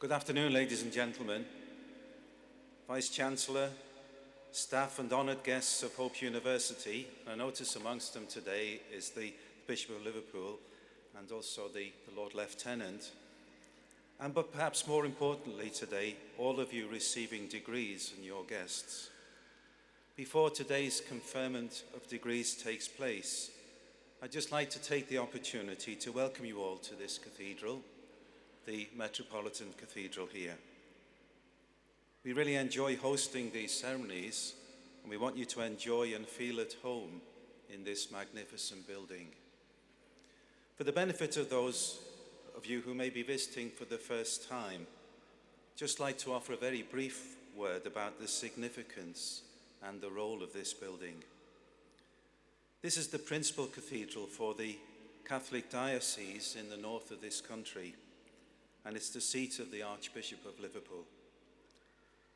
Good afternoon, ladies and gentlemen. Vice-Chancellor, staff and honoured guests of Hope University. I notice amongst them today is the Bishop of Liverpool and also the Lord Lieutenant. But perhaps more importantly today, all of you receiving degrees and your guests. Before today's conferment of degrees takes place, I'd just like to take the opportunity to welcome you all to this cathedral, the Metropolitan Cathedral here. We really enjoy hosting these ceremonies, and we want you to enjoy and feel at home in this magnificent building. For the benefit of those of you who may be visiting for the first time, I'd just like to offer a very brief word about the significance and the role of this building. This is the principal cathedral for the Catholic diocese in the north of this country, and it's the seat of the Archbishop of Liverpool.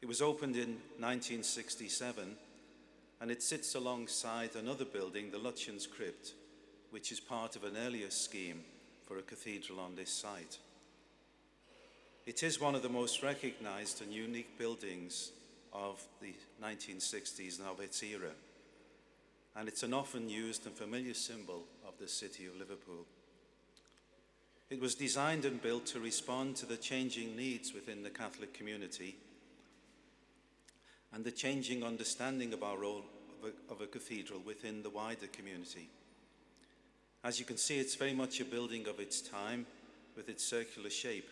It was opened in 1967, and it sits alongside another building, the Lutyens Crypt, which is part of an earlier scheme for a cathedral on this site. It is one of the most recognized and unique buildings of the 1960s and of its era, and it's an often used and familiar symbol of the city of Liverpool. It was designed and built to respond to the changing needs within the Catholic community and the changing understanding of our role of a cathedral within the wider community. As you can see, it's very much a building of its time with its circular shape,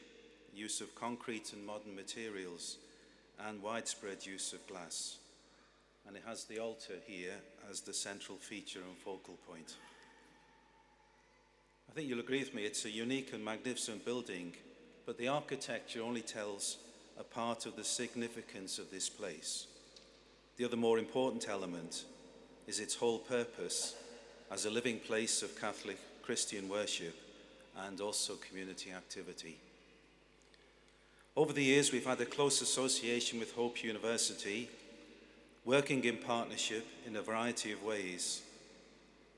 use of concrete and modern materials, and widespread use of glass. And it has the altar here as the central feature and focal point. I think you'll agree with me, it's a unique and magnificent building, but the architecture only tells a part of the significance of this place. The other more important element is its whole purpose as a living place of Catholic Christian worship and also community activity. Over the years, we've had a close association with Hope University, working in partnership in a variety of ways.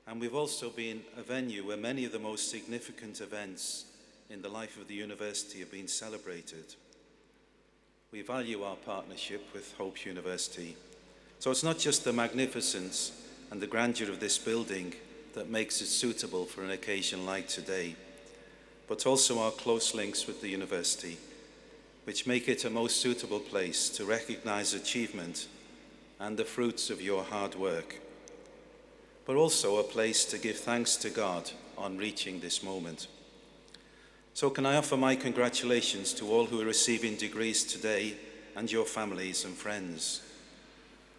And we've also been a venue where many of the most significant events in the life of the university have been celebrated. We value our partnership with Hope University. So it's not just the magnificence and the grandeur of this building that makes it suitable for an occasion like today, but also our close links with the university, which make it a most suitable place to recognize achievement and the fruits of your hard work, but also a place to give thanks to God on reaching this moment. So can I offer my congratulations to all who are receiving degrees today and your families and friends.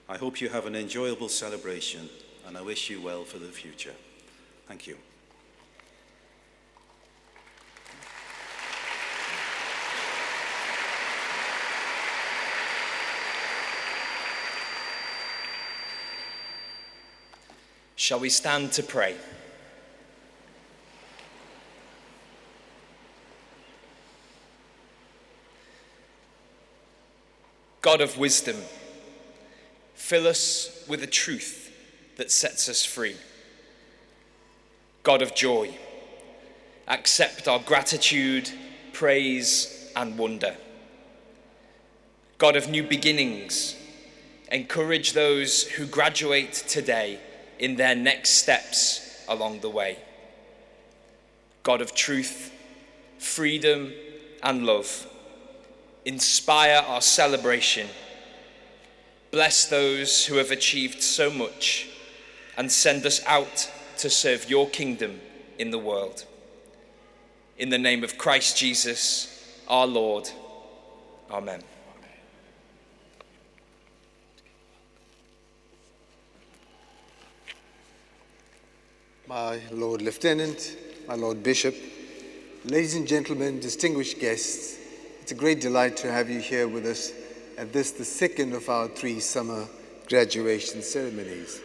I hope you have an enjoyable celebration, and I wish you well for the future. Thank you. Shall we stand to pray? God of wisdom, fill us with a truth that sets us free. God of joy, accept our gratitude, praise, and wonder. God of new beginnings, encourage those who graduate today in their next steps along the way. God of truth, freedom, and love, inspire our celebration. Bless those who have achieved so much and send us out to serve your kingdom in the world. In the name of Christ Jesus, our Lord. Amen. My Lord Lieutenant, my Lord Bishop, ladies and gentlemen, distinguished guests, it's a great delight to have you here with us at this, the second of our 3 summer graduation ceremonies.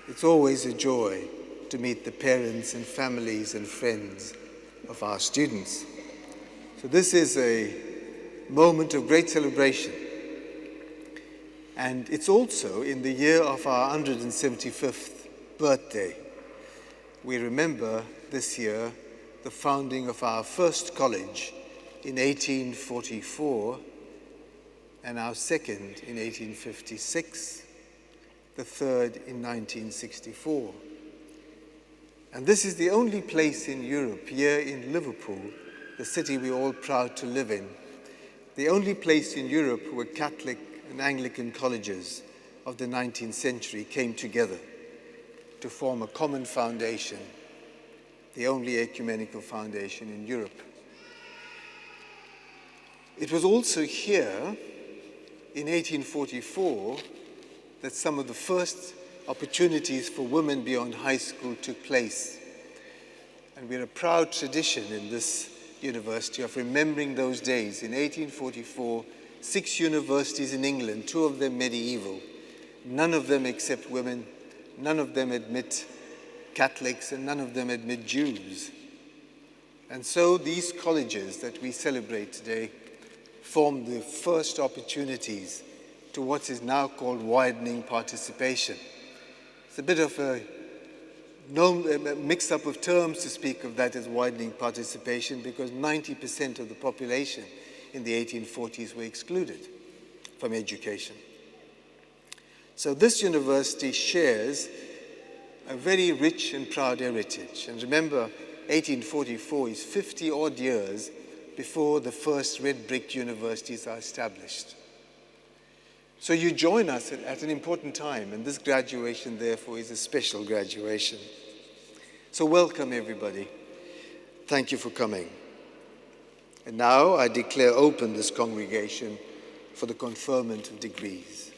It's always a joy to meet the parents and families and friends of our students. So this is a moment of great celebration. And it's also in the year of our 175th birthday. We remember this year the founding of our first college in 1844, and our second in 1856, the third in 1964. And this is the only place in Europe, here in Liverpool, the city we're all proud to live in, the only place in Europe where Catholic and Anglican colleges of the 19th century came together to form a common foundation, the only ecumenical foundation in Europe. It was also here, in 1844, that some of the first opportunities for women beyond high school took place. And we're a proud tradition in this university of remembering those days. In 1844, 6 universities in England, 2 of them medieval, none of them accept women, none of them admit Catholics, and none of them admit Jews. And so these colleges that we celebrate today formed the first opportunities to what is now called widening participation. It's a bit of a mix-up of terms to speak of that as widening participation, because 90% of the population in the 1840s were excluded from education. So this university shares a very rich and proud heritage. And remember, 1844 is 50-odd years before the first red brick universities are established. So you join us at an important time, and this graduation, therefore, is a special graduation. So welcome, everybody. Thank you for coming. And now I declare open this congregation for the conferment of degrees.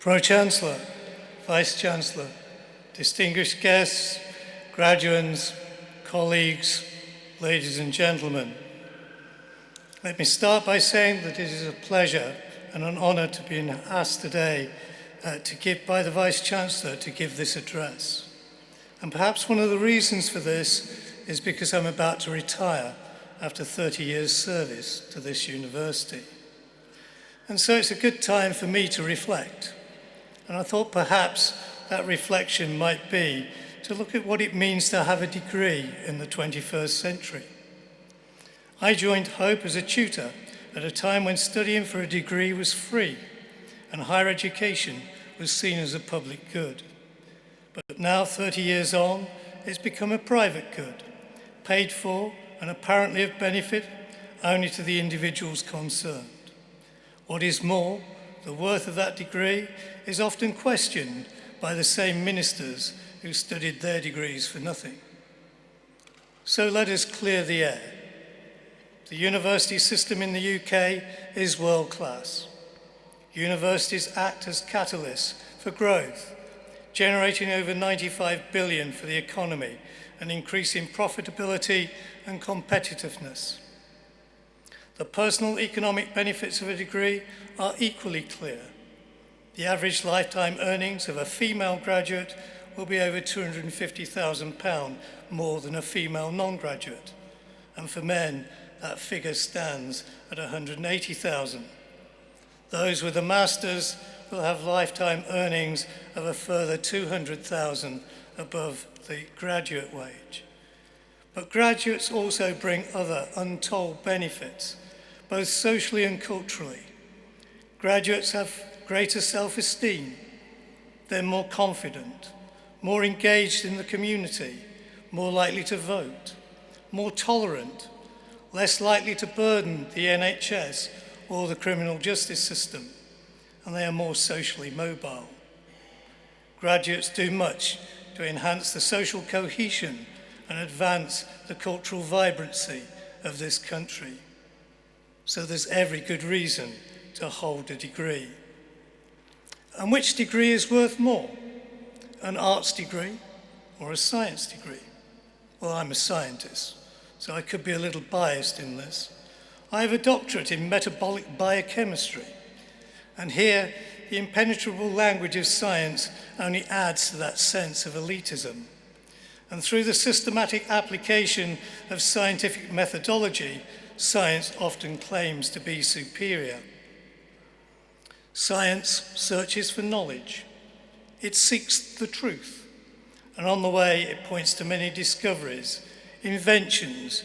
Pro-Chancellor, Vice-Chancellor, distinguished guests, graduands, colleagues, ladies and gentlemen. Let me start by saying that it is a pleasure and an honour to be asked today by the Vice-Chancellor to give this address. And perhaps one of the reasons for this is because I'm about to retire after 30 years' service to this university. And so it's a good time for me to reflect. And I thought perhaps that reflection might be to look at what it means to have a degree in the 21st century. I joined Hope as a tutor at a time when studying for a degree was free and higher education was seen as a public good. But now, 30 years on, it's become a private good, paid for and apparently of benefit only to the individuals concerned. What is more, the worth of that degree is often questioned by the same ministers who studied their degrees for nothing. So let us clear the air. The university system in the UK is world class. Universities act as catalysts for growth, generating over 95 billion for the economy and increasing profitability and competitiveness. The personal economic benefits of a degree are equally clear. The average lifetime earnings of a female graduate will be over £250,000 more than a female non-graduate. And for men, that figure stands at 180,000. Those with a master's will have lifetime earnings of a further 200,000 above the graduate wage. But graduates also bring other untold benefits, both socially and culturally. Graduates have greater self-esteem. They're more confident, more engaged in the community, more likely to vote, more tolerant, less likely to burden the NHS or the criminal justice system, and they are more socially mobile. Graduates do much to enhance the social cohesion and advance the cultural vibrancy of this country. So there's every good reason to hold a degree. And which degree is worth more? An arts degree or a science degree? Well, I'm a scientist, so I could be a little biased in this. I have a doctorate in metabolic biochemistry, and here the impenetrable language of science only adds to that sense of elitism. And through the systematic application of scientific methodology, science often claims to be superior. Science searches for knowledge. It seeks the truth. And on the way, it points to many discoveries, inventions,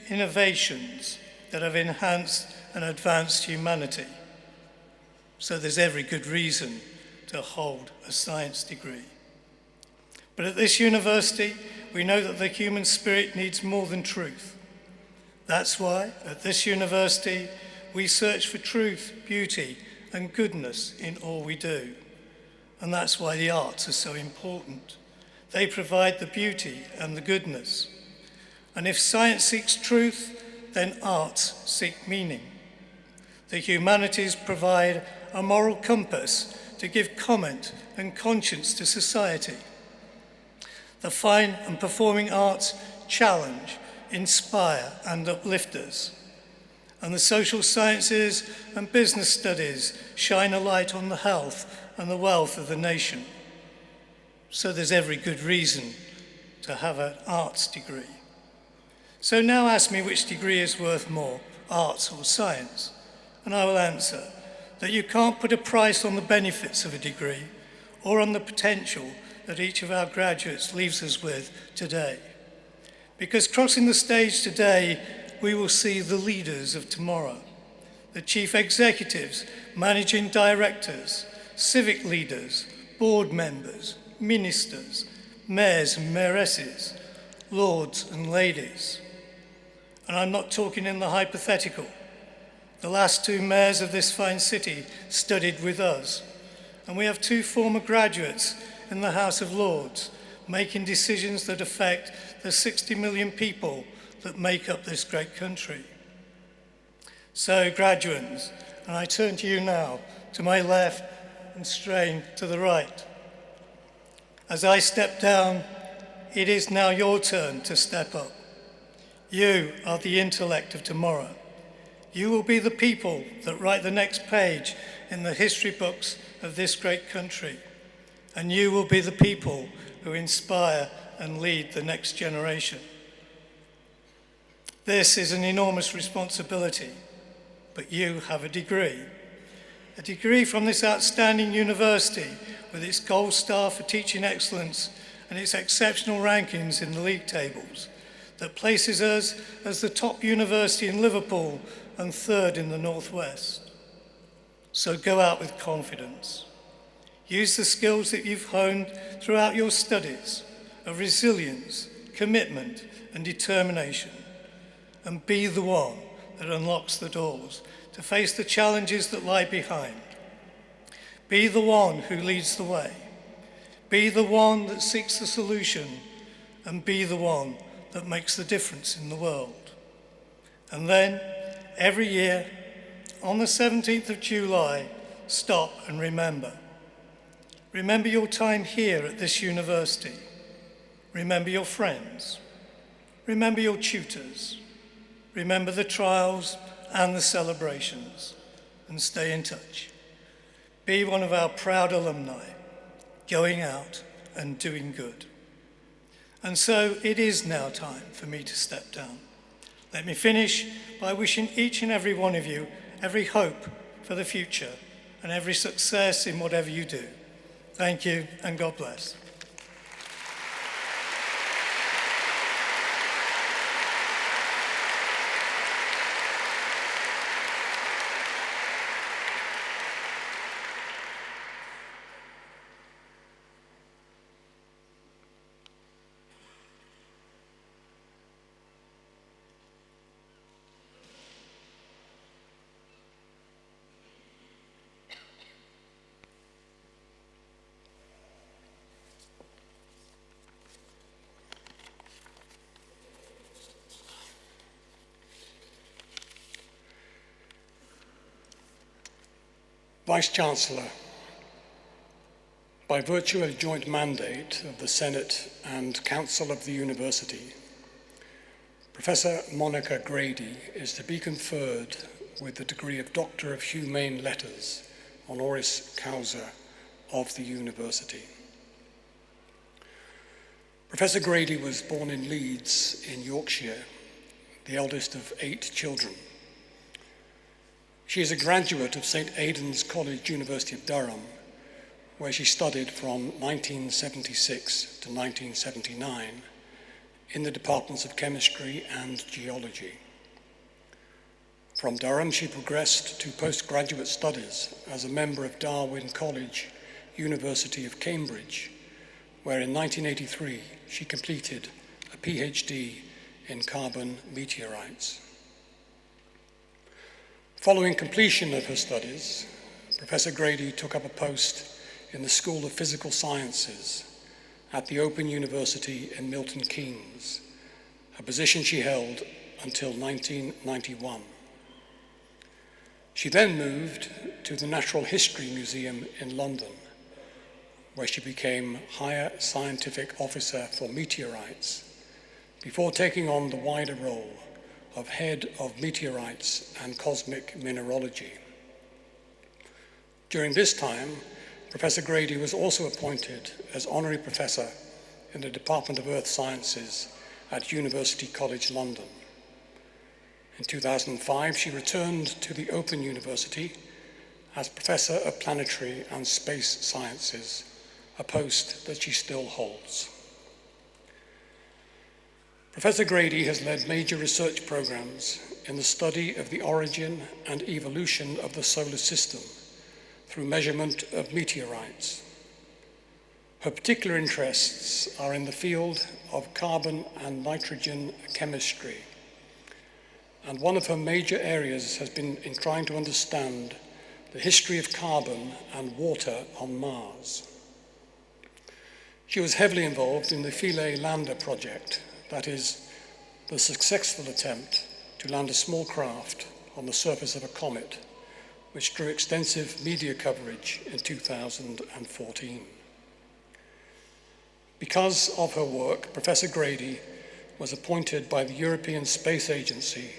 innovations that have enhanced and advanced humanity. So there's every good reason to hold a science degree. But at this university, we know that the human spirit needs more than truth. That's why, at this university, we search for truth, beauty, and goodness in all we do. And that's why the arts are so important. They provide the beauty and the goodness. And if science seeks truth, then arts seek meaning. The humanities provide a moral compass to give comment and conscience to society. The fine and performing arts challenge, inspire, and uplift us. And the social sciences and business studies shine a light on the health and the wealth of the nation. So there's every good reason to have an arts degree. So now ask me which degree is worth more, arts or science, and I will answer that you can't put a price on the benefits of a degree or on the potential that each of our graduates leaves us with today. Because crossing the stage today, we will see the leaders of tomorrow, the chief executives, managing directors, civic leaders, board members, ministers, mayors and mayoresses, lords and ladies. And I'm not talking in the hypothetical. The last two mayors of this fine city studied with us, and we have two former graduates in the House of Lords making decisions that affect the 60 million people that make up this great country. So, graduates, and I turn to you now, to my left and strain to the right. As I step down, it is now your turn to step up. You are the intellect of tomorrow. You will be the people that write the next page in the history books of this great country. And you will be the people who inspire and lead the next generation. This is an enormous responsibility, but you have a degree. A degree from this outstanding university with its gold star for teaching excellence and its exceptional rankings in the league tables that places us as the top university in Liverpool and third in the Northwest. So go out with confidence. Use the skills that you've honed throughout your studies of resilience, commitment, and determination, and be the one that unlocks the doors to face the challenges that lie behind. Be the one who leads the way. Be the one that seeks the solution, and be the one that makes the difference in the world. And then, every year, on the 17th of July, stop and remember. Remember your time here at this university. Remember your friends. Remember your tutors. Remember the trials and the celebrations, and stay in touch. Be one of our proud alumni, going out and doing good. And so it is now time for me to step down. Let me finish by wishing each and every one of you every hope for the future and every success in whatever you do. Thank you, and God bless. Vice-Chancellor, by virtue of a joint mandate of the Senate and Council of the University, Professor Monica Grady is to be conferred with the degree of Doctor of Humane Letters, honoris causa, of the University. Professor Grady was born in Leeds in Yorkshire, the eldest of 8 children. She is a graduate of St. Aidan's College, University of Durham, where she studied from 1976 to 1979 in the departments of chemistry and geology. From Durham, she progressed to postgraduate studies as a member of Darwin College, University of Cambridge, where in 1983 she completed a PhD in carbon meteorites. Following completion of her studies, Professor Grady took up a post in the School of Physical Sciences at the Open University in Milton Keynes, a position she held until 1991. She then moved to the Natural History Museum in London, where she became Higher Scientific Officer for Meteorites, before taking on the wider role of Head of Meteorites and Cosmic Mineralogy. During this time, Professor Grady was also appointed as Honorary Professor in the Department of Earth Sciences at University College London. In 2005, she returned to the Open University as Professor of Planetary and Space Sciences, a post that she still holds. Professor Grady has led major research programs in the study of the origin and evolution of the solar system through measurement of meteorites. Her particular interests are in the field of carbon and nitrogen chemistry, and one of her major areas has been in trying to understand the history of carbon and water on Mars. She was heavily involved in the Philae Lander project, that is, the successful attempt to land a small craft on the surface of a comet, which drew extensive media coverage in 2014. Because of her work, Professor Grady was appointed by the European Space Agency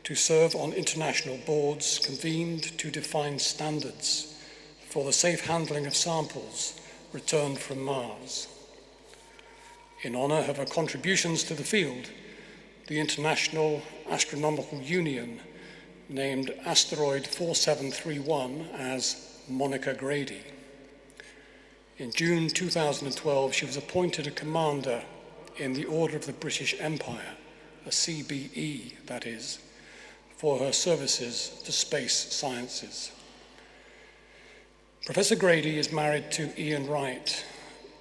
to serve on international boards convened to define standards for the safe handling of samples returned from Mars. In honor of her contributions to the field, the International Astronomical Union named asteroid 4731 as Monica Grady. In June 2012, she was appointed a commander in the Order of the British Empire, a CBE, that is, for her services to space sciences. Professor Grady is married to Ian Wright,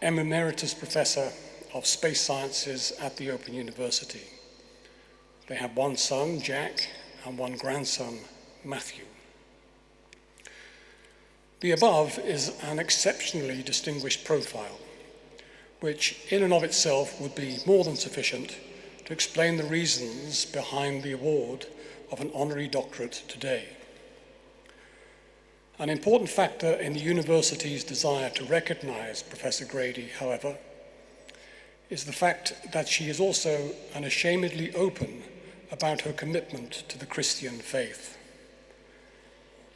Emeritus Professor of Space Sciences at the Open University. They have one son, Jack, and one grandson, Matthew. The above is an exceptionally distinguished profile, which in and of itself would be more than sufficient to explain the reasons behind the award of an honorary doctorate today. An important factor in the university's desire to recognize Professor Grady, however, is the fact that she is also unashamedly open about her commitment to the Christian faith.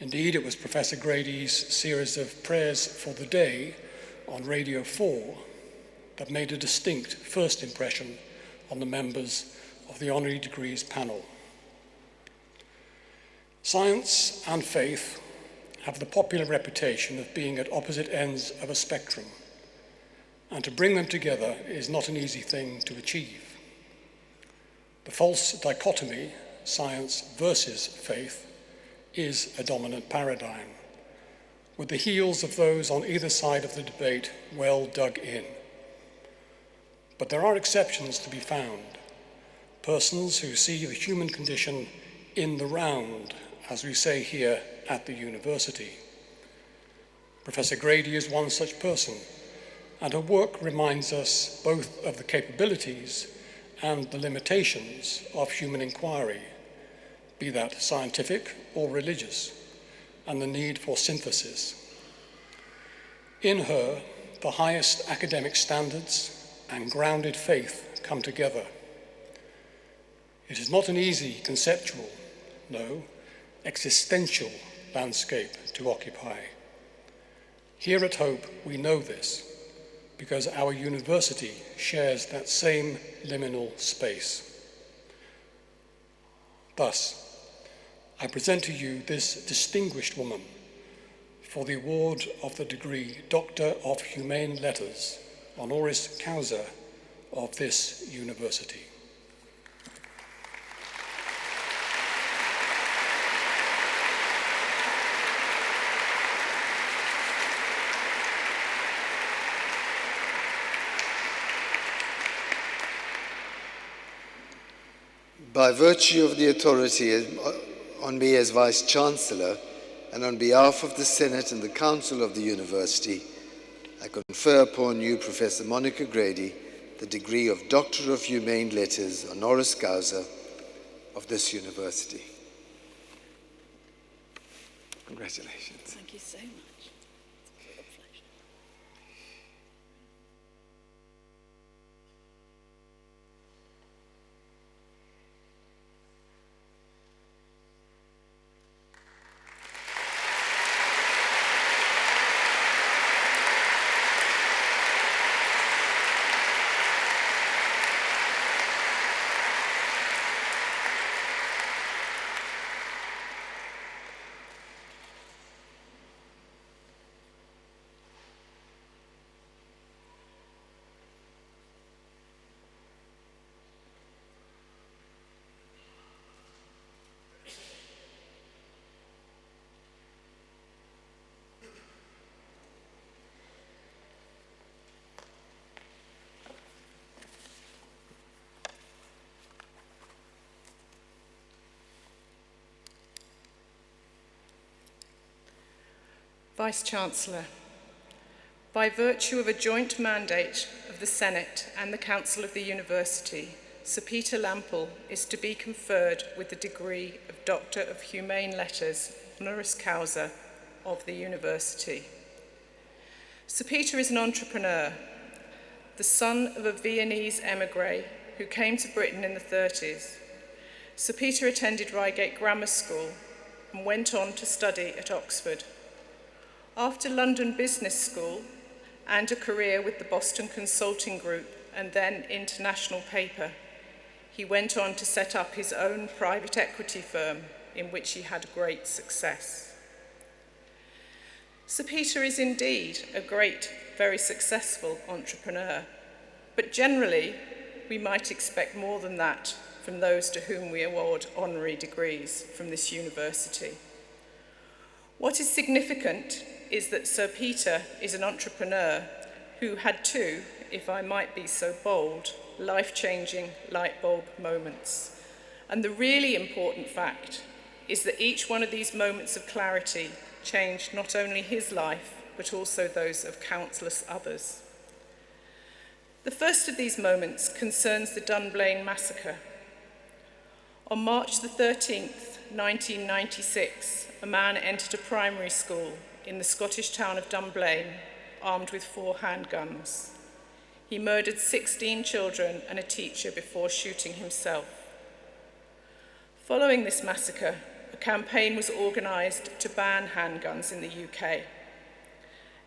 Indeed, it was Professor Grady's series of prayers for the day on Radio 4 that made a distinct first impression on the members of the honorary degrees panel. Science and faith have the popular reputation of being at opposite ends of a spectrum, and to bring them together is not an easy thing to achieve. The false dichotomy, science versus faith, is a dominant paradigm, with the heels of those on either side of the debate well dug in. But there are exceptions to be found, persons who see the human condition in the round, as we say here at the university. Professor Grady is one such person, and her work reminds us both of the capabilities and the limitations of human inquiry, be that scientific or religious, and the need for synthesis. In her, the highest academic standards and grounded faith come together. It is not an easy conceptual, no, existential landscape to occupy. Here at Hope, we know this because our university shares that same liminal space. Thus, I present to you this distinguished woman for the award of the degree Doctor of Humane Letters, honoris causa of this university. By virtue of the authority on me as Vice-Chancellor and on behalf of the Senate and the Council of the University, I confer upon you, Professor Monica Grady, the degree of Doctor of Humane Letters, honoris causa of this university. Congratulations. Thank you so much. It's a real pleasure. Vice-Chancellor, by virtue of a joint mandate of the Senate and the Council of the University, Sir Peter Lampl is to be conferred with the degree of Doctor of Humane Letters, honoris causa of the University. Sir Peter is an entrepreneur, the son of a Viennese émigré who came to Britain in the 30s. Sir Peter attended Reigate Grammar School and went on to study at Oxford. After London Business School and a career with the Boston Consulting Group and then International Paper, he went on to set up his own private equity firm in which he had great success. Sir Peter is indeed a great, very successful entrepreneur, but generally we might expect more than that from those to whom we award honorary degrees from this university. What is significant is that Sir Peter is an entrepreneur who had two, if I might be so bold, life-changing light bulb moments. And the really important fact is that each one of these moments of clarity changed not only his life, but also those of countless others. The first of these moments concerns the Dunblane massacre. On March the 13th, 1996, a man entered a primary school in the Scottish town of Dunblane, armed with 4 handguns. He murdered 16 children and a teacher before shooting himself. Following this massacre, a campaign was organised to ban handguns in the UK.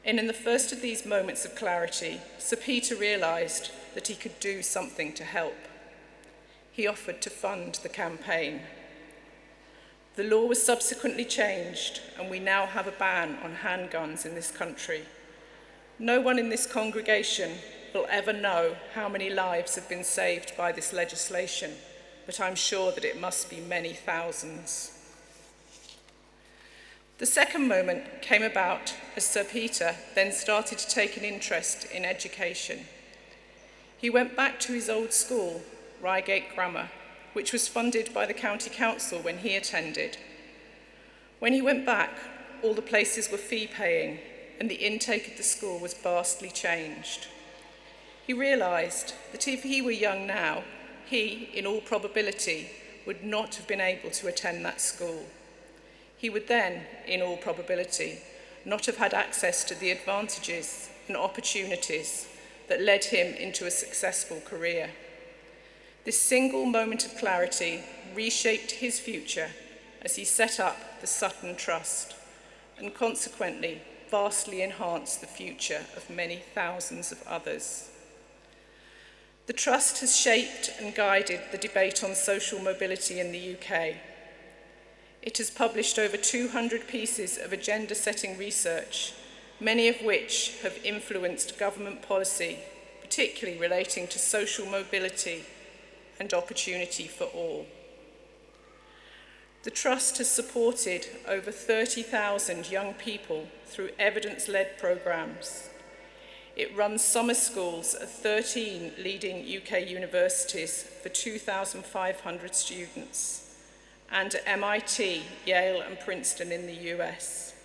And in the first of these moments of clarity, Sir Peter realised that he could do something to help. He offered to fund the campaign. The law was subsequently changed, and we now have a ban on handguns in this country. No one in this congregation will ever know how many lives have been saved by this legislation, but I'm sure that it must be many thousands. The second moment came about as Sir Peter then started to take an interest in education. He went back to his old school, Reigate Grammar, which was funded by the county council when he attended. When he went back, all the places were fee-paying, and the intake of the school was vastly changed. He realised that if he were young now, he, in all probability, would not have been able to attend that school. he would then, in all probability, not have had access to the advantages and opportunities that led him into a successful career. This single moment of clarity reshaped his future as he set up the Sutton Trust and consequently vastly enhanced the future of many thousands of others. The Trust has shaped and guided the debate on social mobility in the UK. It has published over 200 pieces of agenda-setting research, many of which have influenced government policy, particularly relating to social mobility and opportunity for all. The Trust has supported over 30,000 young people through evidence-led programmes. It runs summer schools at 13 leading UK universities for 2,500 students, and at MIT, Yale and Princeton in the US.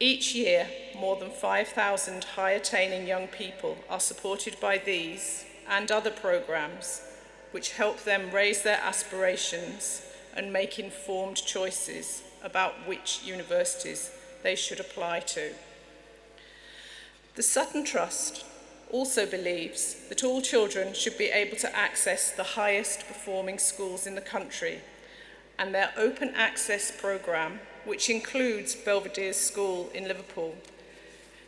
Each year, more than 5,000 high-attaining young people are supported by these and other programmes which help them raise their aspirations and make informed choices about which universities they should apply to. The Sutton Trust also believes that all children should be able to access the highest performing schools in the country, and their open access programme, which includes Belvedere's School in Liverpool,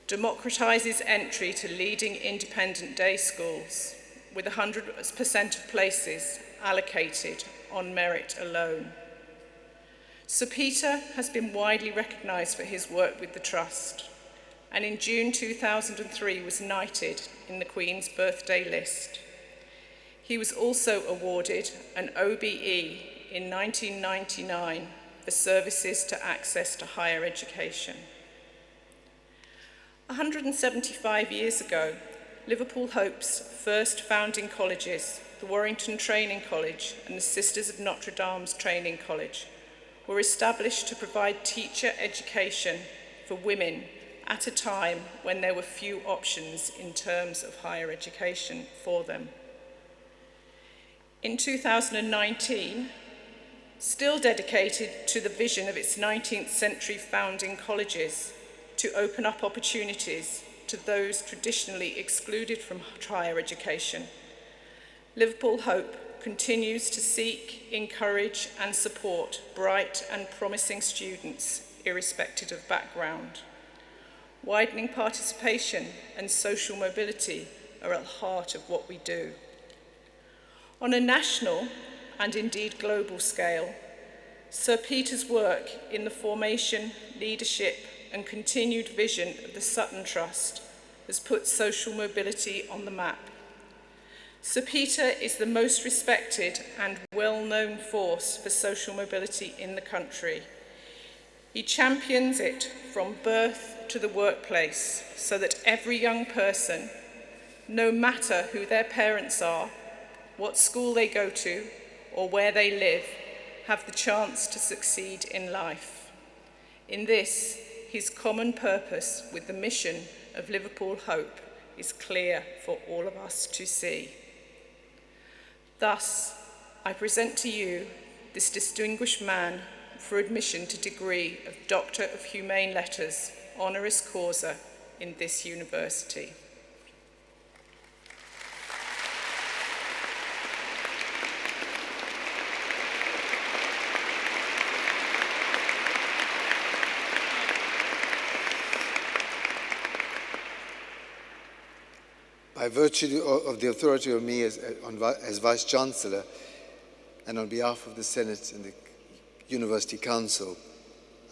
democratises entry to leading independent day schools, with 100% of places allocated on merit alone. Sir Peter has been widely recognised for his work with the Trust, and in June 2003 was knighted in the Queen's birthday list. He was also awarded an OBE in 1999 for services to access to higher education. 175 years ago, Liverpool Hope's first founding colleges, the Warrington Training College and the Sisters of Notre Dame's Training College, were established to provide teacher education for women at a time when there were few options in terms of higher education for them. In 2019, still dedicated to the vision of its 19th century founding colleges to open up opportunities to those traditionally excluded from higher education, Liverpool Hope continues to seek, encourage and support bright and promising students irrespective of background. Widening participation and social mobility are at the heart of what we do. On a national and indeed global scale, Sir Peter's work in the formation, leadership and continued vision of the Sutton Trust has put social mobility on the map. Sir Peter is the most respected and well-known force for social mobility in the country. He champions it from birth to the workplace so that every young person, no matter who their parents are, what school they go to, or where they live, have the chance to succeed in life. In this, his common purpose with the mission of Liverpool Hope is clear for all of us to see. Thus, I present to you this distinguished man for admission to degree of Doctor of Humane Letters, honoris causa, in this university. By virtue of the authority of me as Vice-Chancellor and on behalf of the Senate and the University Council,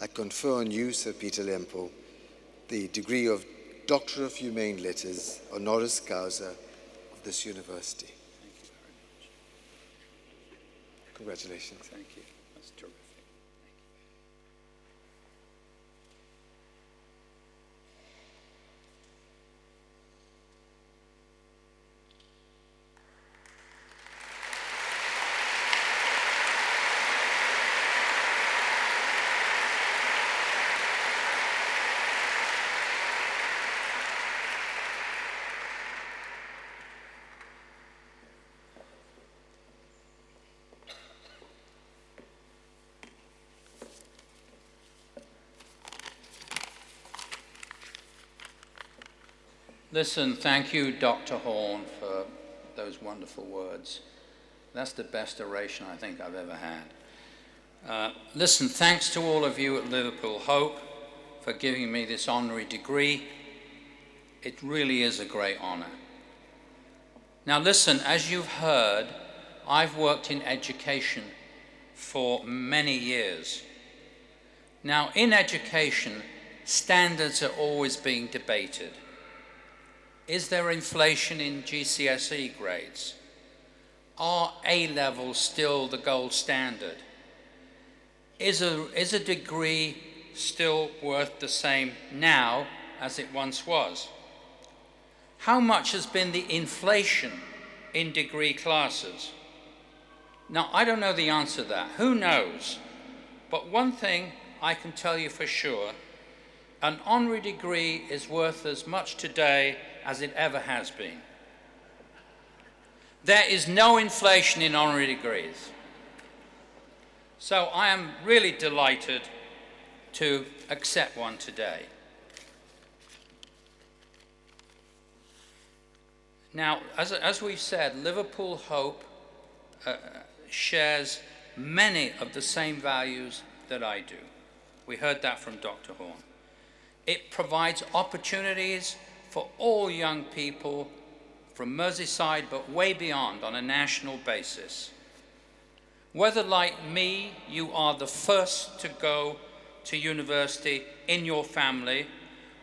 I confer on you, Sir Peter Lampl, the degree of Doctor of Humane Letters, honoris causa of this university. Thank you very much. Congratulations. Thank you. That's terrific. Listen, thank you, Dr. Horn, for those wonderful words. That's the best oration I think I've ever had. Listen, thanks to all of you at Liverpool Hope for giving me this honorary degree. It really is a great honor. Now listen, as you've heard, I've worked in education for many years. Now in education, standards are always being debated. Is there inflation in GCSE grades? Are A-levels still the gold standard? Is a degree still worth the same now as it once was? How much has been the inflation in degree classes? Now, I don't know the answer to that. Who knows? But one thing I can tell you for sure, an honorary degree is worth as much today as it ever has been. There is no inflation in honorary degrees. So I am really delighted to accept one today. Now, as we've said, Liverpool Hope shares many of the same values that I do. We heard that from Dr. Horn. It provides opportunities for all young people from Merseyside, but way beyond, on a national basis. Whether, like me, you are the first to go to university in your family,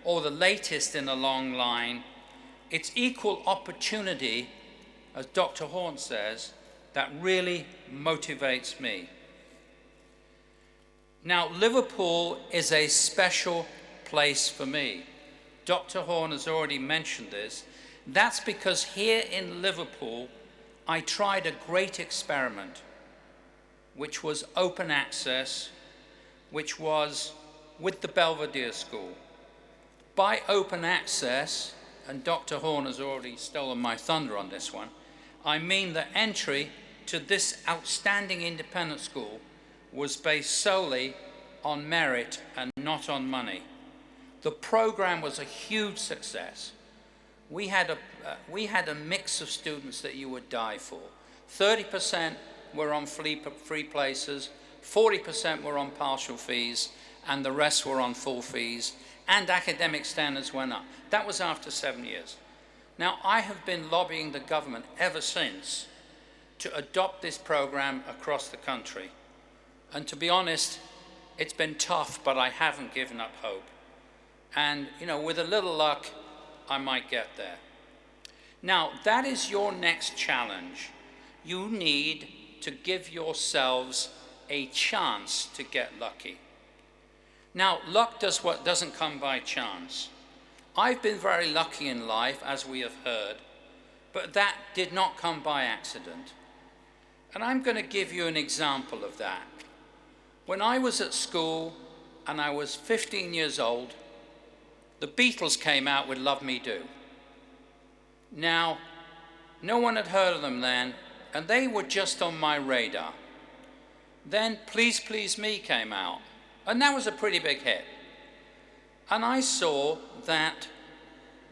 or the latest in a long line, it's equal opportunity, as Dr. Horn says, that really motivates me. Now, Liverpool is a special place for me. Dr. Horn has already mentioned this. That's because here in Liverpool, I tried a great experiment, which was open access, which was with the Belvedere School. By open access, and Dr. Horn has already stolen my thunder on this one, I mean that entry to this outstanding independent school was based solely on merit and not on money. The program was a huge success. We had a mix of students that you would die for. 30% were on free places, 40% were on partial fees, and the rest were on full fees, and academic standards went up. That was after 7 years. Now, I have been lobbying the government ever since to adopt this program across the country. And to be honest, it's been tough, but I haven't given up hope. And, you know, with a little luck, I might get there. Now, that is your next challenge. You need to give yourselves a chance to get lucky. Now, luck doesn't come by chance. I've been very lucky in life, as we have heard, but that did not come by accident. And I'm going to give you an example of that. When I was at school and I was 15 years old, the Beatles came out with Love Me Do. Now, no one had heard of them then, and they were just on my radar. Then Please Please Me came out, and that was a pretty big hit. And I saw that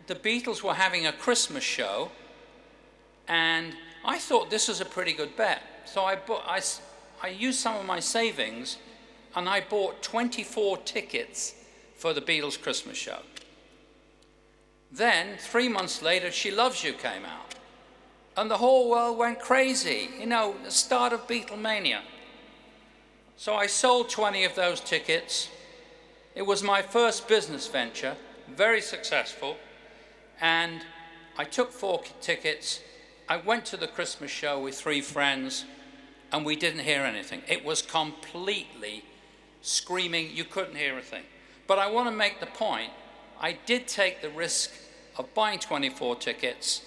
the Beatles were having a Christmas show, and I thought this was a pretty good bet. So I used some of my savings, and I bought 24 tickets for the Beatles Christmas show. Then, 3 months later, She Loves You came out, and the whole world went crazy. You know, the start of Beatlemania. So I sold 20 of those tickets. It was my first business venture, very successful, and I took 4 tickets. I went to the Christmas show with 3 friends, and we didn't hear anything. It was completely screaming, you couldn't hear a thing. But I want to make the point, I did take the risk of buying 24 tickets,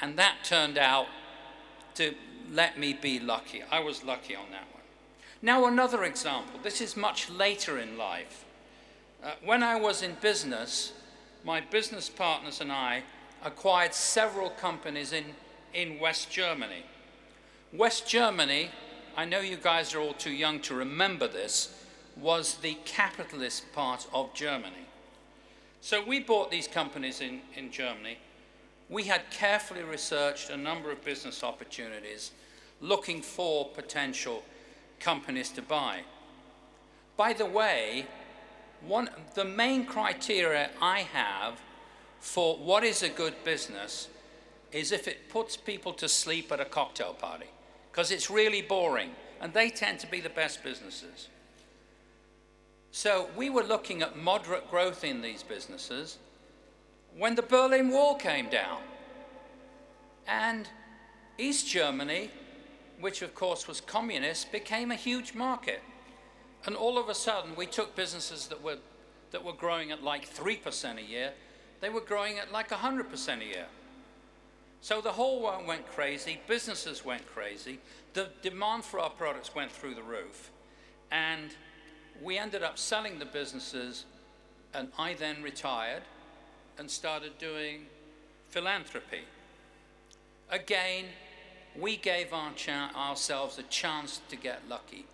and that turned out to let me be lucky. I was lucky on that one. Now another example, this is much later in life. When I was in business, my business partners and I acquired several companies in West Germany. West Germany, I know you guys are all too young to remember this, was the capitalist part of Germany. So we bought these companies in Germany, we had carefully researched a number of business opportunities looking for potential companies to buy. By the way, the main criteria I have for what is a good business is if it puts people to sleep at a cocktail party, because it's really boring, and they tend to be the best businesses. So we were looking at moderate growth in these businesses when the Berlin Wall came down. And East Germany, which of course was communist, became a huge market. And all of a sudden, we took businesses that were growing at like 3% a year. They were growing at like 100% a year. So the whole world went crazy, businesses went crazy, the demand for our products went through the roof, and we ended up selling the businesses, and I then retired and started doing philanthropy. Again, we gave ourselves a chance to get lucky.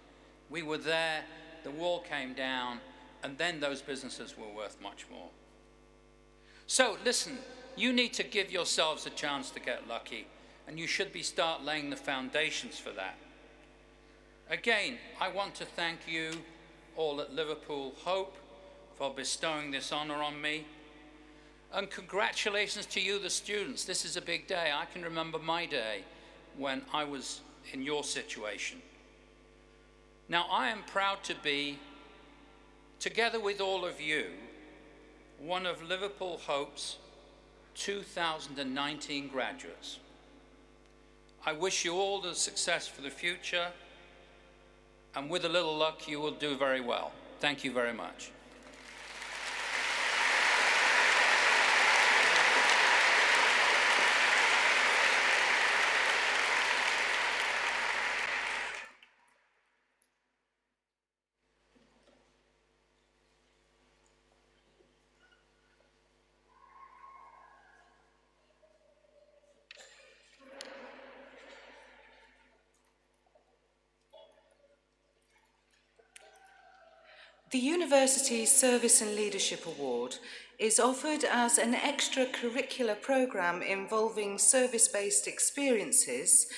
We were there, the wall came down, and then those businesses were worth much more. So listen, you need to give yourselves a chance to get lucky, and you should start laying the foundations for that. Again, I want to thank you all at Liverpool Hope for bestowing this honor on me. And congratulations to you, the students. This is a big day. I can remember my day when I was in your situation. Now, I am proud to be, together with all of you, one of Liverpool Hope's 2019 graduates. I wish you all the success for the future, and with a little luck, you will do very well. Thank you very much. The University's Service and Leadership Award is offered as an extracurricular programme involving service-based experiences,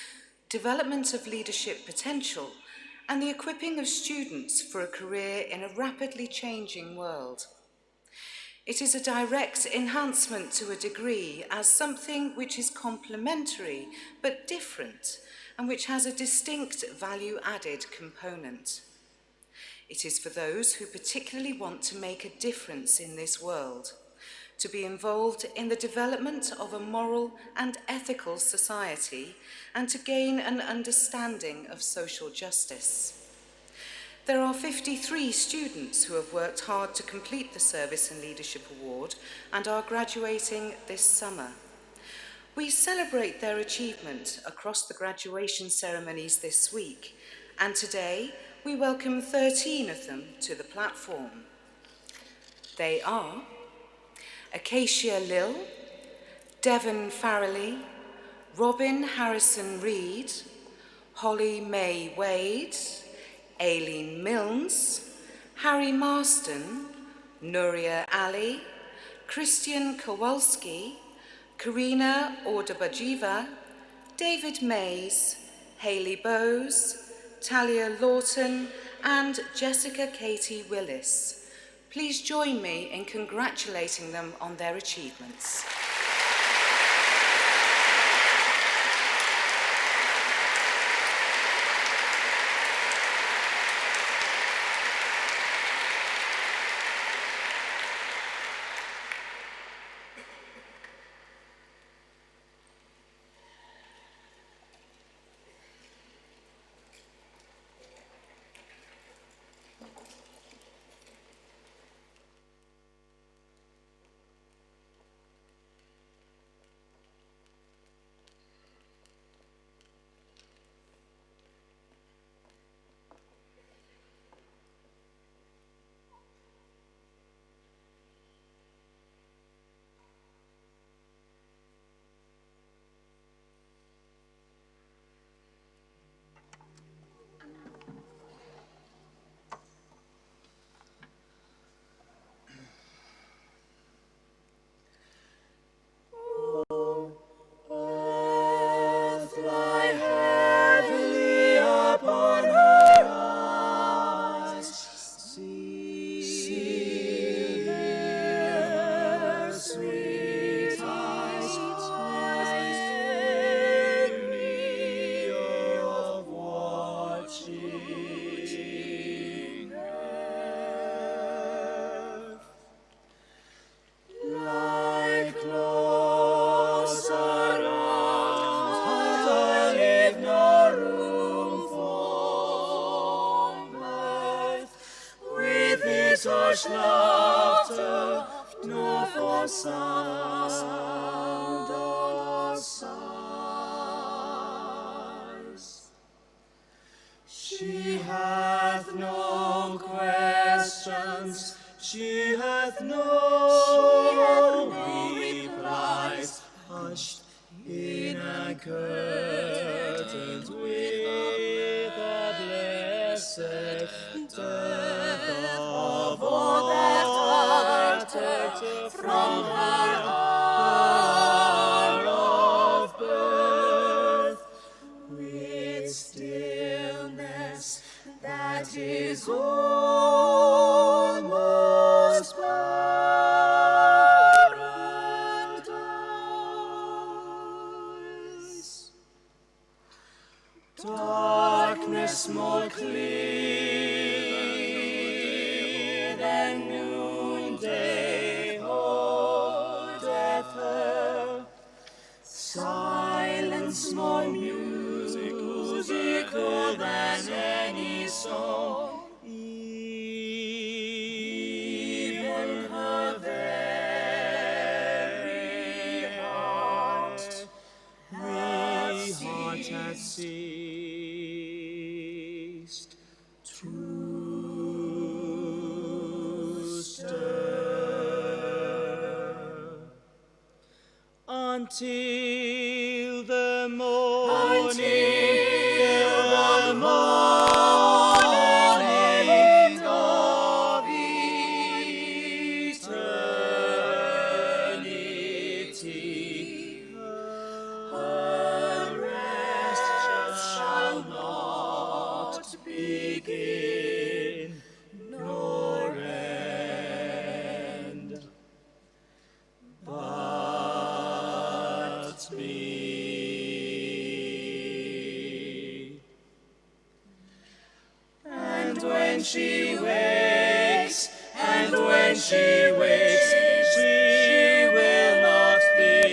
development of leadership potential, and the equipping of students for a career in a rapidly changing world. It is a direct enhancement to a degree as something which is complementary but different and which has a distinct value-added component. It is for those who particularly want to make a difference in this world, to be involved in the development of a moral and ethical society, and to gain an understanding of social justice. There are 53 students who have worked hard to complete the Service and Leadership Award and are graduating this summer. We celebrate their achievement across the graduation ceremonies this week, and today we welcome 13 of them to the platform. They are Acacia Lill, Devon Farrelly, Robin Harrison Reed, Holly May Wade, Aileen Milnes, Harry Marston, Nuria Ali, Christian Kowalski, Karina Ordabajiva, David Mays, Hayley Bowes, Talia Lawton, and Jessica Katie Willis. Please join me in congratulating them on their achievements. harsh laughter, nor for sound of sighs. She hath no questions, she hath no replies, hushed in a curtain with a blessed death of all that parted from her hour of birth, with stillness that is almost paradise. Darkness more clear than noonday holdeth her, silence more musical than any song, even her very heart hath ceased to stir. Until the morning of eternity, her rest shall not begin nor end, but be. And when she wakes, she will not think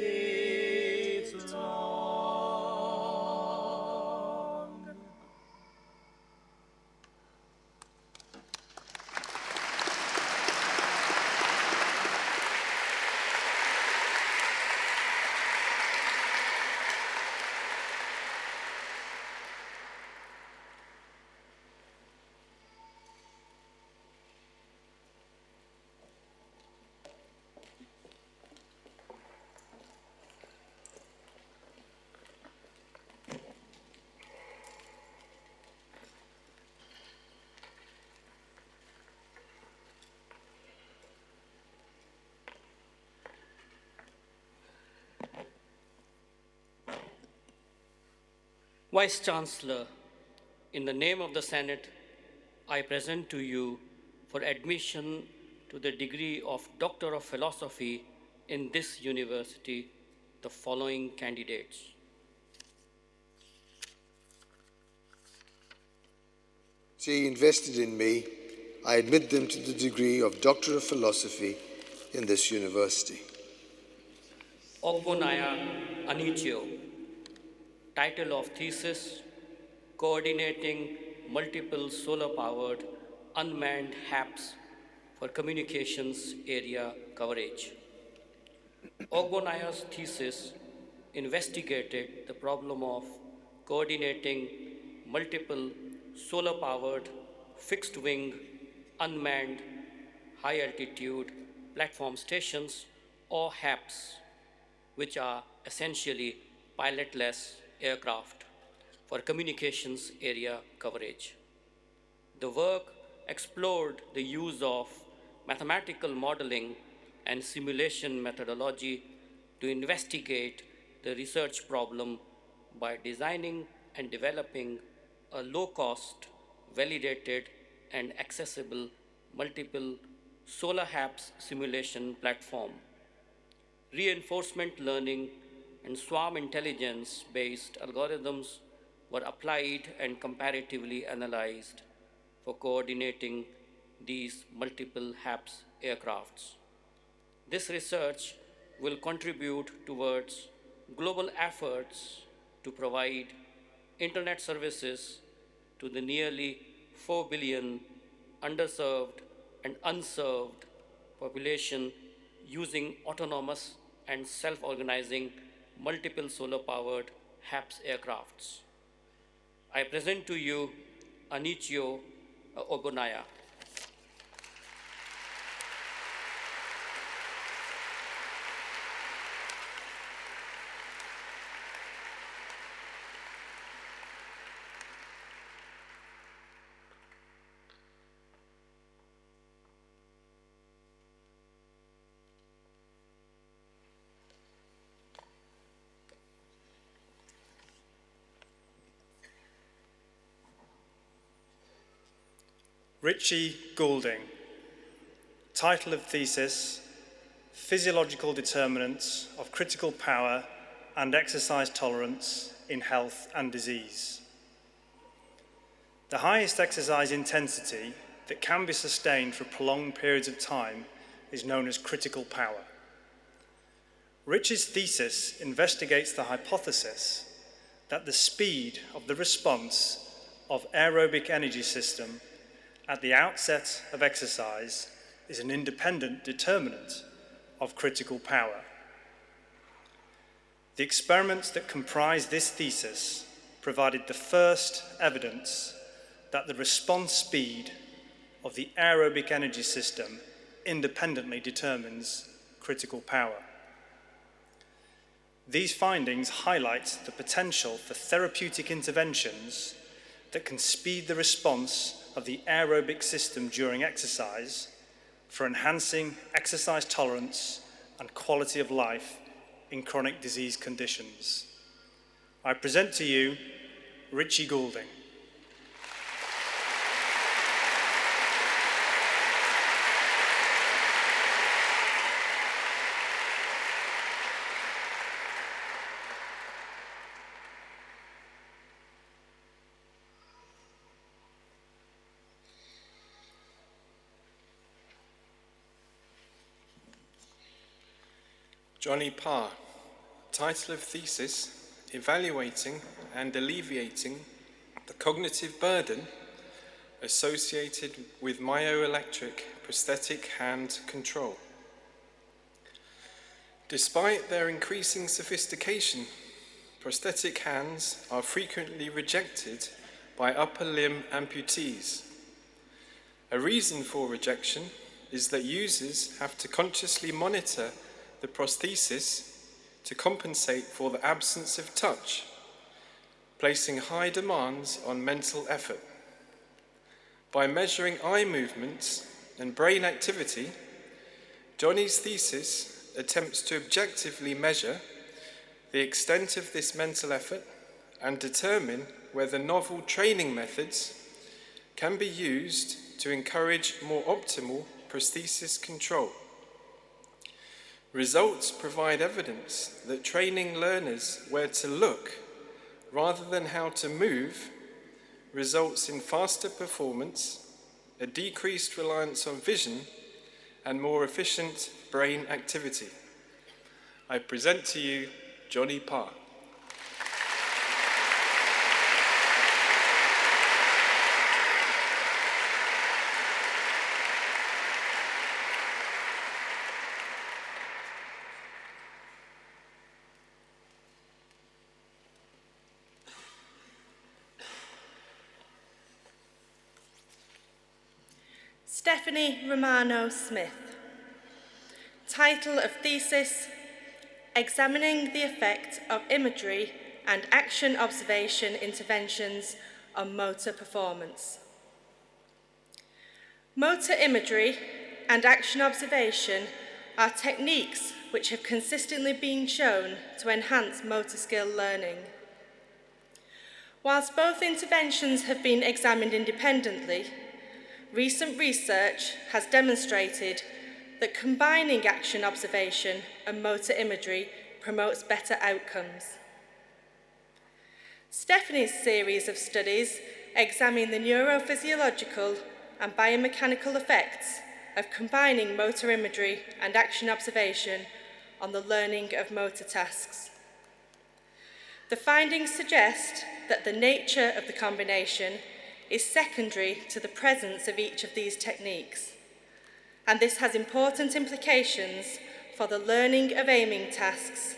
it long. Vice Chancellor, in the name of the Senate, I present to you for admission to the degree of Doctor of Philosophy in this university the following candidates. She invested in me. I admit them to the degree of Doctor of Philosophy in this university. Ogbonaya Anichio, title of thesis, Coordinating Multiple Solar-Powered Unmanned HAPS for Communications Area Coverage. Ogbonaya's thesis investigated the problem of coordinating multiple solar-powered fixed-wing unmanned high-altitude platform stations, or HAPS, which are essentially pilotless aircraft for communications area coverage. The work explored the use of mathematical modeling and simulation methodology to investigate the research problem by designing and developing a low-cost, validated, and accessible multiple solar HAPS simulation platform. Reinforcement learning and swarm intelligence-based algorithms were applied and comparatively analyzed for coordinating these multiple HAPS aircrafts. This research will contribute towards global efforts to provide internet services to the nearly 4 billion underserved and unserved population using autonomous and self-organizing multiple solar-powered HAPS aircrafts. I present to you Anichio Ogbonaya. Richie Goulding. Title of thesis, Physiological Determinants of Critical Power and Exercise Tolerance in Health and Disease. The highest exercise intensity that can be sustained for prolonged periods of time is known as critical power. Richie's thesis investigates the hypothesis that the speed of the response of aerobic energy system at the outset of exercise is an independent determinant of critical power. The experiments that comprise this thesis provided the first evidence that the response speed of the aerobic energy system independently determines critical power. These findings highlight the potential for therapeutic interventions that can speed the response of the aerobic system during exercise for enhancing exercise tolerance and quality of life in chronic disease conditions. I present to you Richie Goulding. Johnny Parr. Title of thesis, Evaluating and Alleviating the Cognitive Burden Associated with Myoelectric Prosthetic Hand Control. Despite their increasing sophistication, prosthetic hands are frequently rejected by upper limb amputees. A reason for rejection is that users have to consciously monitor the prosthesis to compensate for the absence of touch, placing high demands on mental effort. By measuring eye movements and brain activity, Johnny's thesis attempts to objectively measure the extent of this mental effort and determine whether novel training methods can be used to encourage more optimal prosthesis control. Results provide evidence that training learners where to look rather than how to move results in faster performance, a decreased reliance on vision, and more efficient brain activity. I present to you Johnny Parr. Stephanie Romano-Smith. Title of thesis, Examining the Effect of Imagery and Action Observation Interventions on Motor Performance. Motor imagery and action observation are techniques which have consistently been shown to enhance motor skill learning. Whilst both interventions have been examined independently, recent research has demonstrated that combining action observation and motor imagery promotes better outcomes. Stephanie's series of studies examine the neurophysiological and biomechanical effects of combining motor imagery and action observation on the learning of motor tasks. The findings suggest that the nature of the combination is secondary to the presence of each of these techniques. And this has important implications for the learning of aiming tasks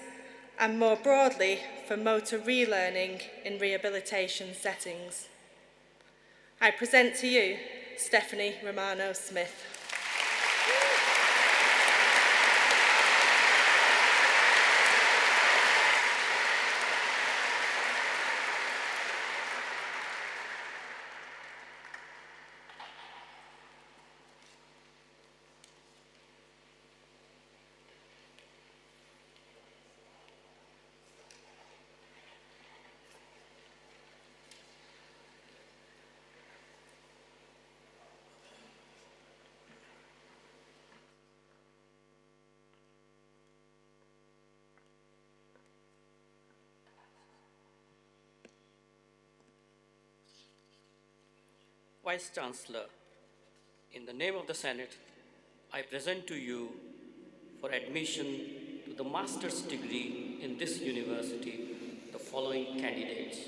and more broadly for motor relearning in rehabilitation settings. I present to you Stephanie Romano-Smith. Vice Chancellor, in the name of the Senate, I present to you for admission to the master's degree in this university the following candidates.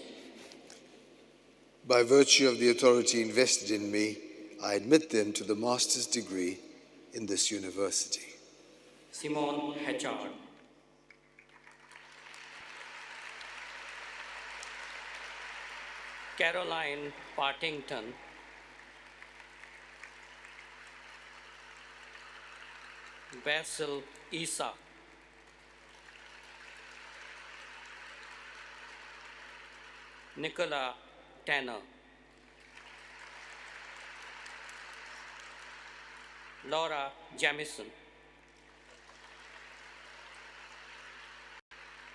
By virtue of the authority invested in me, I admit them to the master's degree in this university. Simone Hatchard, Caroline Partington, Basil Isa, Nicola Tanner, Laura Jamison,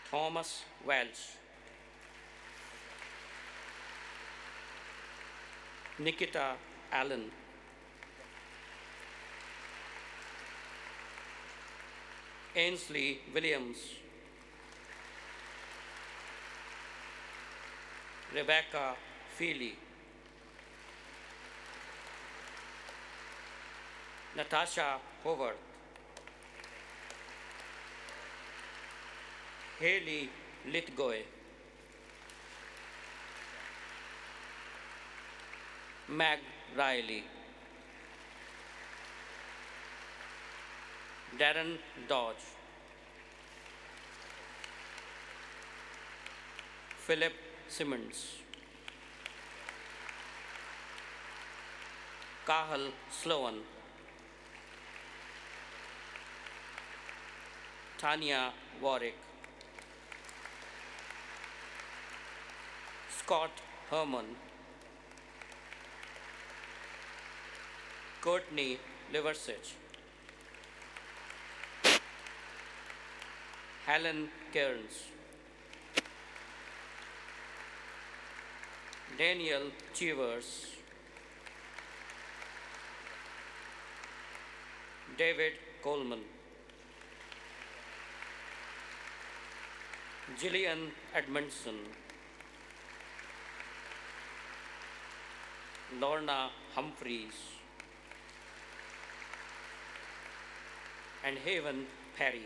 Thomas Welch, Nikita Allen, Ainsley Williams, Rebecca Feely, Natasha Howard, Haley Litgoy, Mag Riley, Darren Dodge, Philip Simmons, Kahal Sloan, Tanya Warwick, Scott Herman, Courtney Liversidge, Helen Cairns, Daniel Chivers, David Coleman, Gillian Edmondson, Lorna Humphreys, and Haven Perry.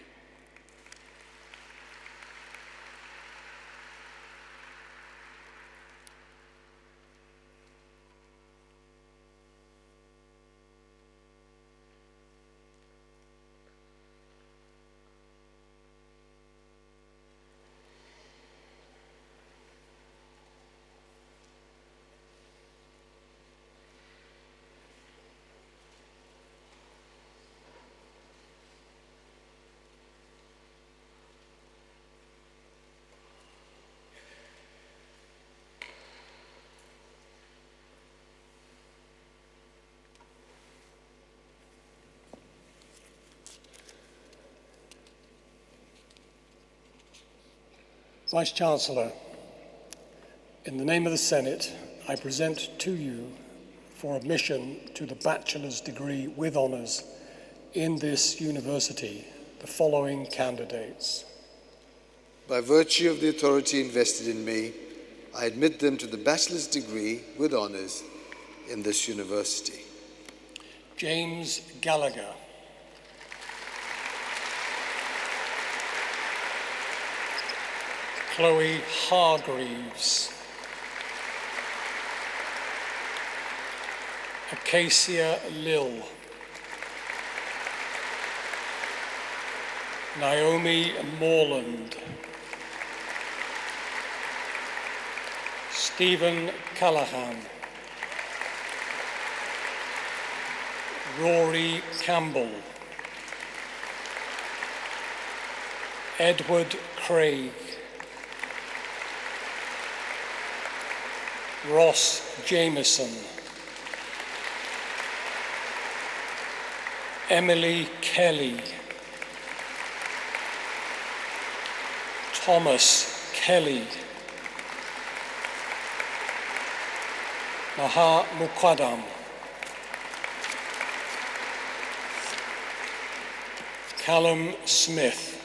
Vice Chancellor, in the name of the Senate, I present to you for admission to the bachelor's degree with honours in this university the following candidates. By virtue of the authority invested in me, I admit them to the bachelor's degree with honours in this university. James Gallagher, Chloe Hargreaves, Acacia Lill, Naomi Morland, Stephen Callahan, Rory Campbell, Edward Craig, Ross Jameson, Emily Kelly, Thomas Kelly, Maha Mukadam, Callum Smith,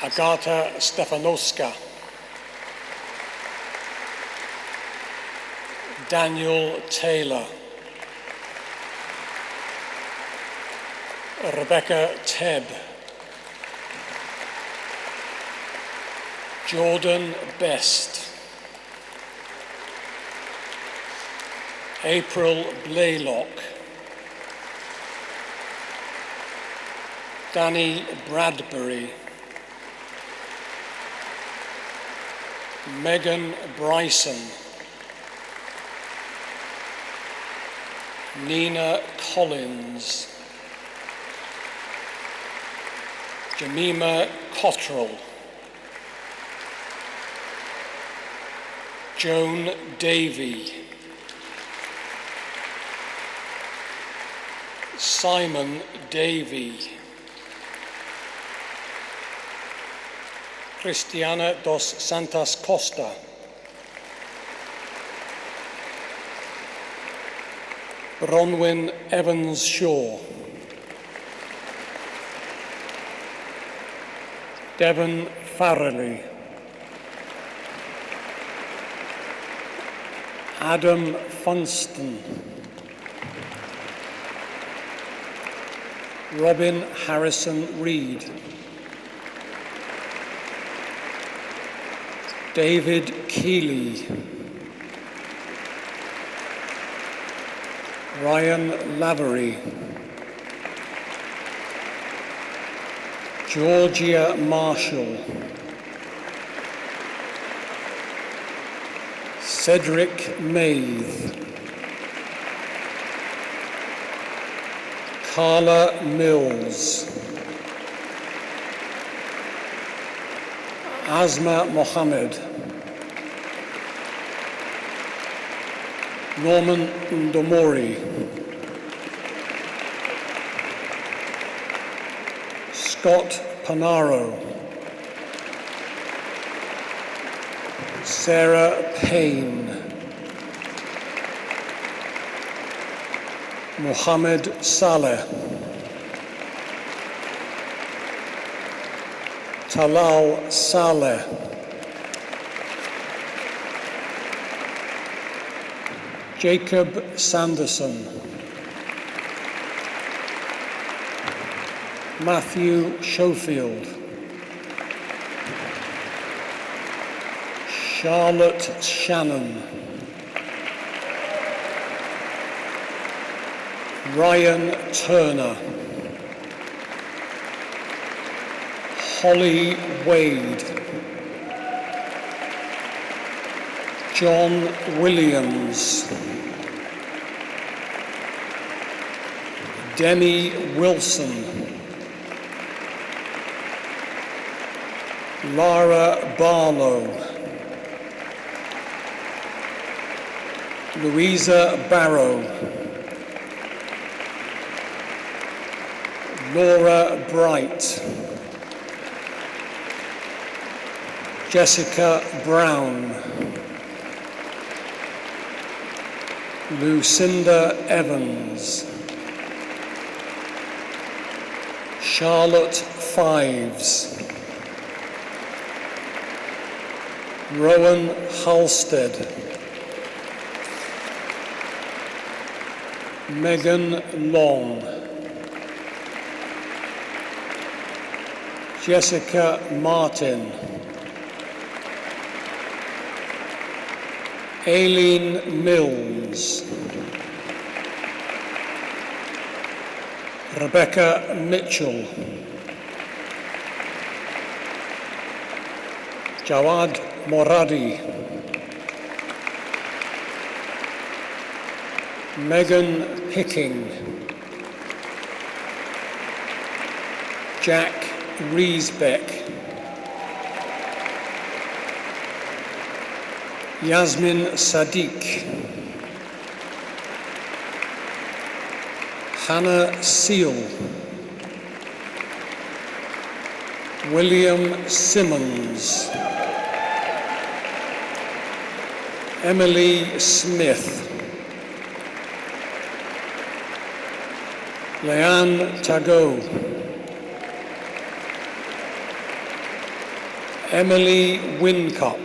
Agata Stefanowska, Daniel Taylor, Rebecca Tebb, Jordan Best, April Blaylock, Danny Bradbury, Megan Bryson, Nina Collins, Jemima Cottrell, Joan Davey, Simon Davey, Cristiana dos Santos Costa, Bronwyn Evans Shaw, Devon Farrelly, Adam Funston, Robin Harrison Reed, David Keeley, Ryan Lavery, Georgia Marshall, Cedric Maith, Carla Mills, Asma Mohammed, Norman Ndomori, Scott Panaro, Sarah Payne, Mohammed Saleh, Talal Saleh, Jacob Sanderson, Matthew Schofield, Charlotte Shannon, Ryan Turner, Holly Wade, John Williams, Demi Wilson, Lara Barlow, Louisa Barrow, Laura Bright, Jessica Brown, Lucinda Evans, Charlotte Fives, Rowan Halstead, Megan Long, Jessica Martin, Aileen Mills, Rebecca Mitchell, Jawad Moradi, Megan Picking, Jack Riesbeck, Yasmin Sadiq, Hannah Seal, William Simmons, Emily Smith, Leanne Tagot, Emily Wincott,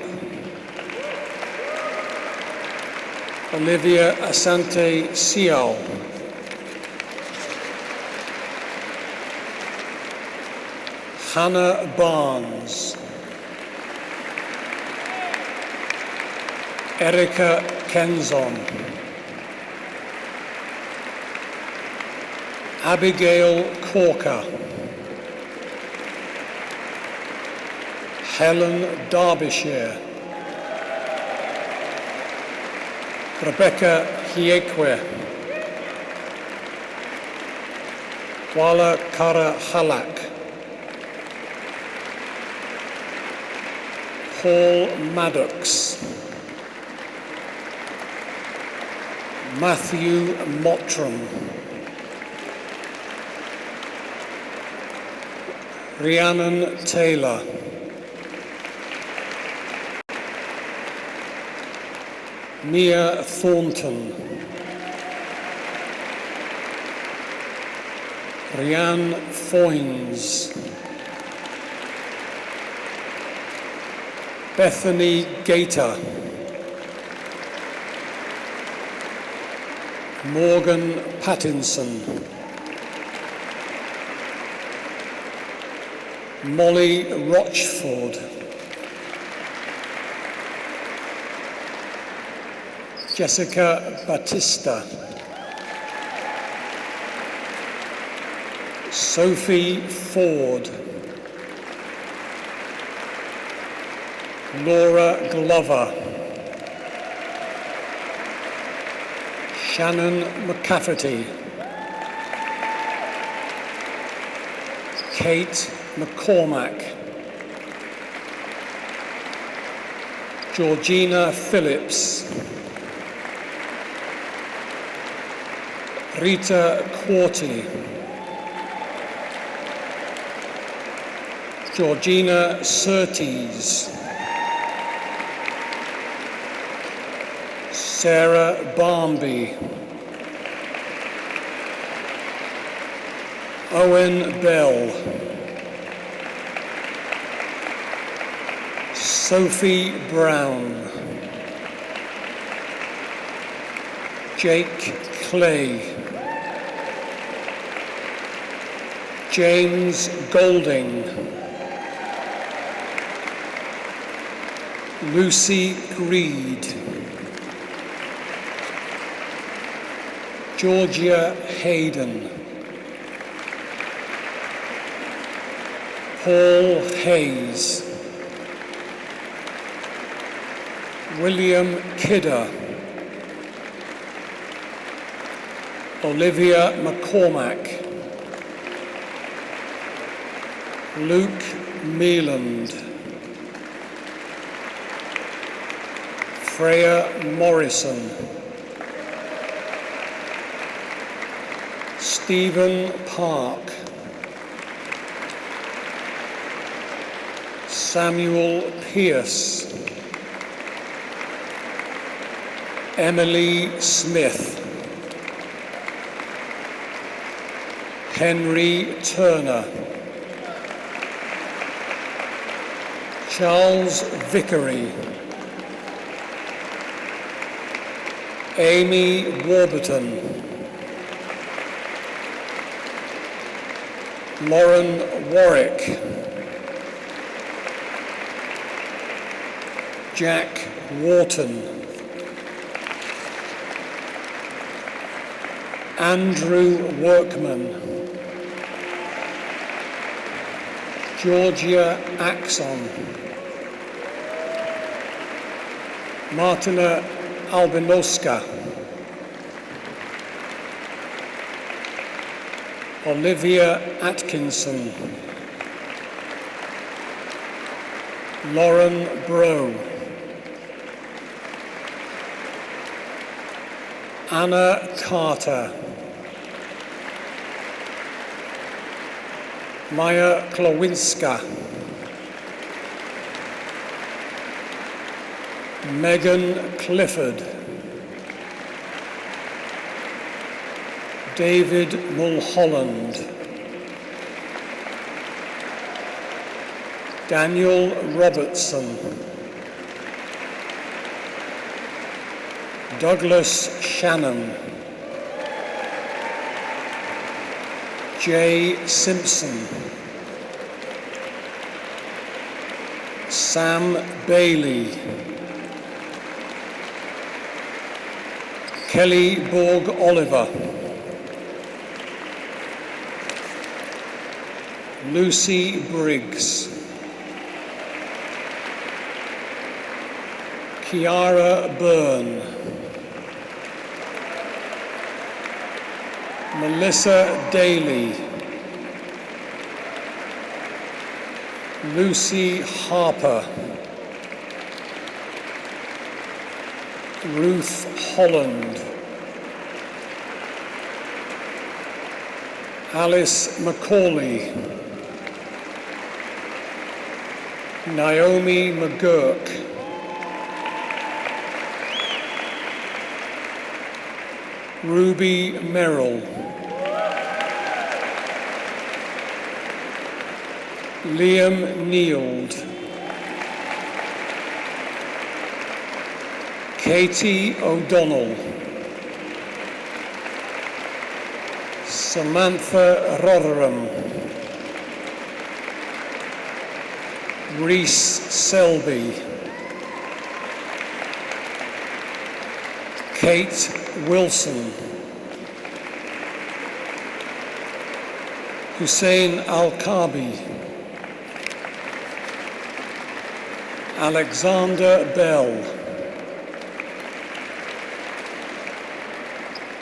Olivia Asante Sial, Hannah Barnes, Erica Kenzon, Abigail Corker, Helen Derbyshire, Rebecca Hiekwe, Wala Kara Halak, Paul Maddox, Matthew Mottram, Rhiannon Taylor, Mia Thornton, Rhiann Foynes, Bethany Gator, Morgan Pattinson, Molly Rochford, Jessica Batista, Sophie Ford, Laura Glover, Shannon McCafferty, Kate McCormack, Georgina Phillips, Rita Quarty, Georgina Surtees, Sarah Barmby, Owen Bell, Sophie Brown, Jake Clay, James Golding, Lucy Greed, Georgia Hayden, Paul Hayes, William Kidder, Olivia McCormack, Luke Mealand, Freya Morrison, Stephen Park, Samuel Pierce, Emily Smith, Henry Turner, Charles Vickery, Amy Warburton, Lauren Warwick, Jack Wharton, Andrew Workman, Georgia Axon, Martina Albinoska, Olivia Atkinson, Lauren Brough, Anna Carter, Maya Klowinska, Megan Clifford, David Mulholland, Daniel Robertson, Douglas Shannon, Jay Simpson, Sam Bailey, Kelly Borg Oliver, Lucy Briggs, Kiara Byrne, Melissa Daly, Lucy Harper, Ruth Holland, Alice Macaulay, Naomi McGurk, Ruby Merrill, Liam Neild, Katie O'Donnell, Samantha Rotherham, Reese Selby, Kate Wilson, Hussein Al-Kabi, Alexander Bell,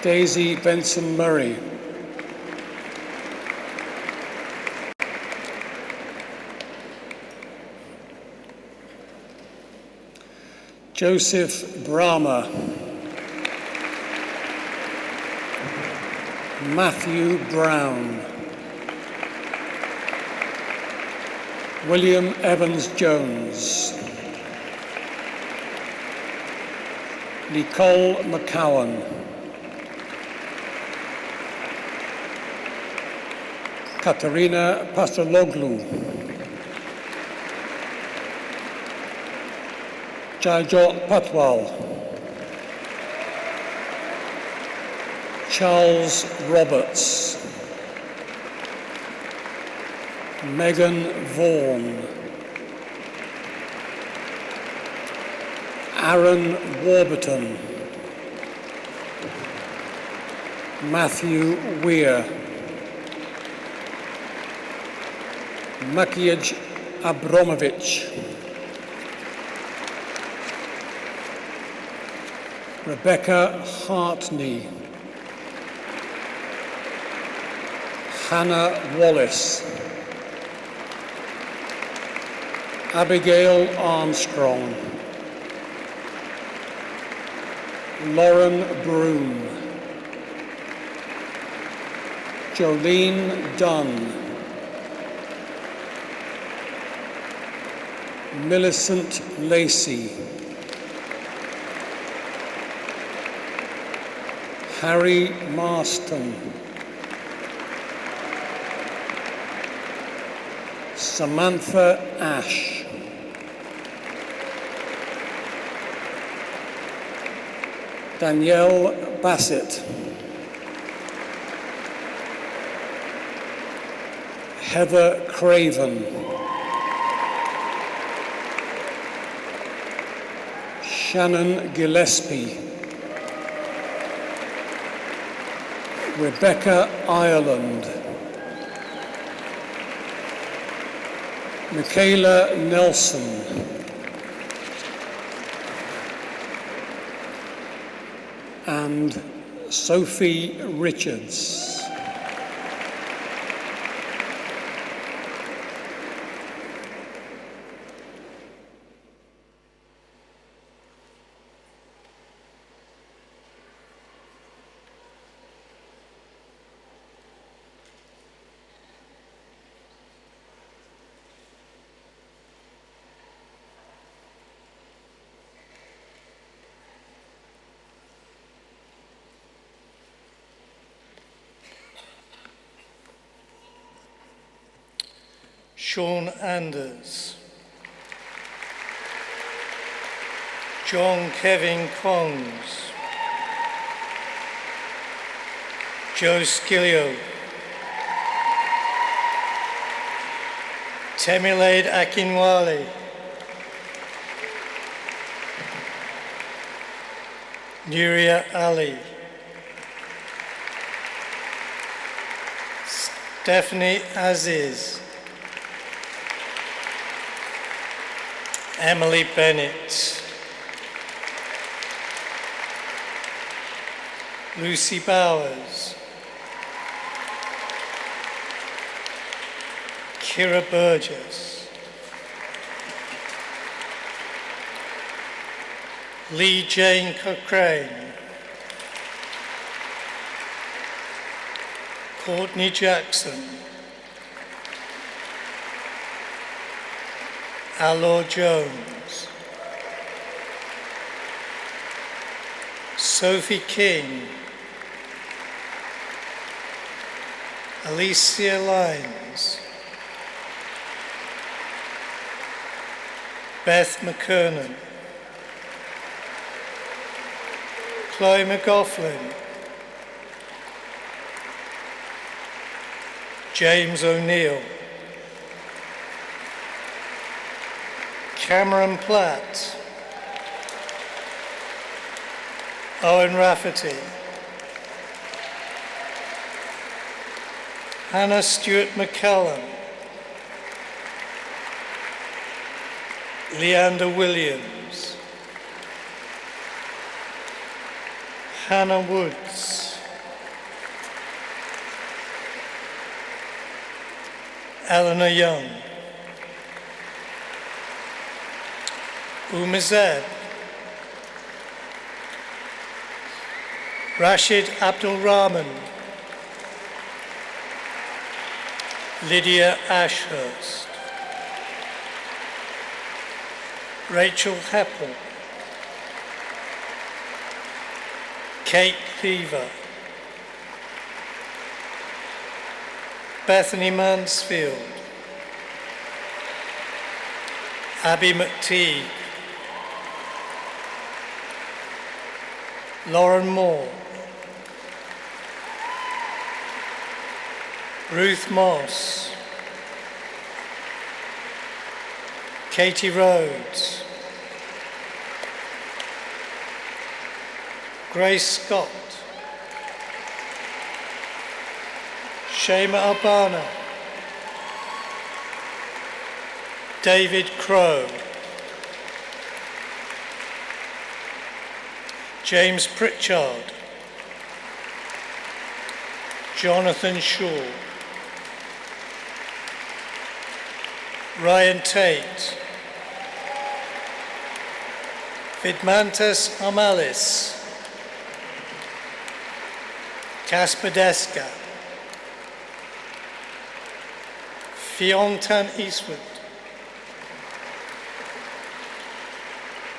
Daisy Benson Murray, Joseph Brahma, Matthew Brown, William Evans Jones, Nicole McCowan, Katerina Pastrologlu, Jaljot Patwal, Charles Roberts, Megan Vaughan, Aaron Warburton, Matthew Weir, Makiej Abramovich, Rebecca Hartney, Hannah Wallace, Abigail Armstrong, Lauren Broom, Jolene Dunn, Millicent Lacey, Harry Marston, Samantha Ash, Danielle Bassett, Heather Craven, Shannon Gillespie, Rebecca Ireland, Michaela Nelson, and Sophie Richards. Sean Anders, John Kevin Kongs, Joe Skillio, Temilaid Akinwale, Nuria Ali, Stephanie Aziz, Emily Bennett, Lucy Bowers, Kira Burgess, Lee Jane Cochrane, Courtney Jackson, Alor Jones, Sophie King, Alicia Lyons, Beth McKernan, Chloe McGoughlin, James O'Neill, Cameron Platt, Owen Rafferty, Hannah Stewart McCallum, Leander Williams, Hannah Woods, Eleanor Young, Umazeb, Rashid Abdul Rahman, Lydia Ashurst, Rachel Heppel, Kate Lever, Bethany Mansfield, Abby McTeague, Lauren Moore, Ruth Moss, Katie Rhodes, Grace Scott, Shema Albana, David Crow, James Pritchard, Jonathan Shaw, Ryan Tate, Vidmantas Amalis, Casper Deska, Fiontan Eastwood,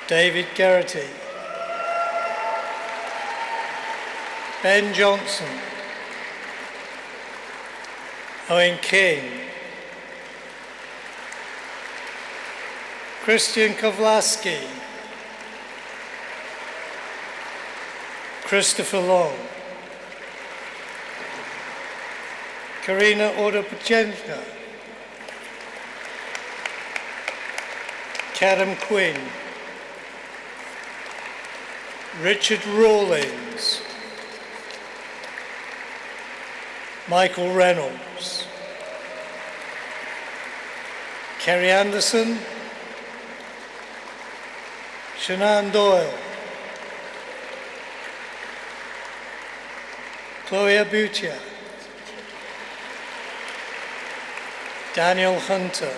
David Garrity, Ben Johnson, Owen King, Christian Kovlaski, Christopher Long, Karina Odopachenka, Kadam Quinn, Richard Rawlings, Michael Reynolds, Kerry Anderson, Shanann Doyle, Chloe Abutia, Daniel Hunter,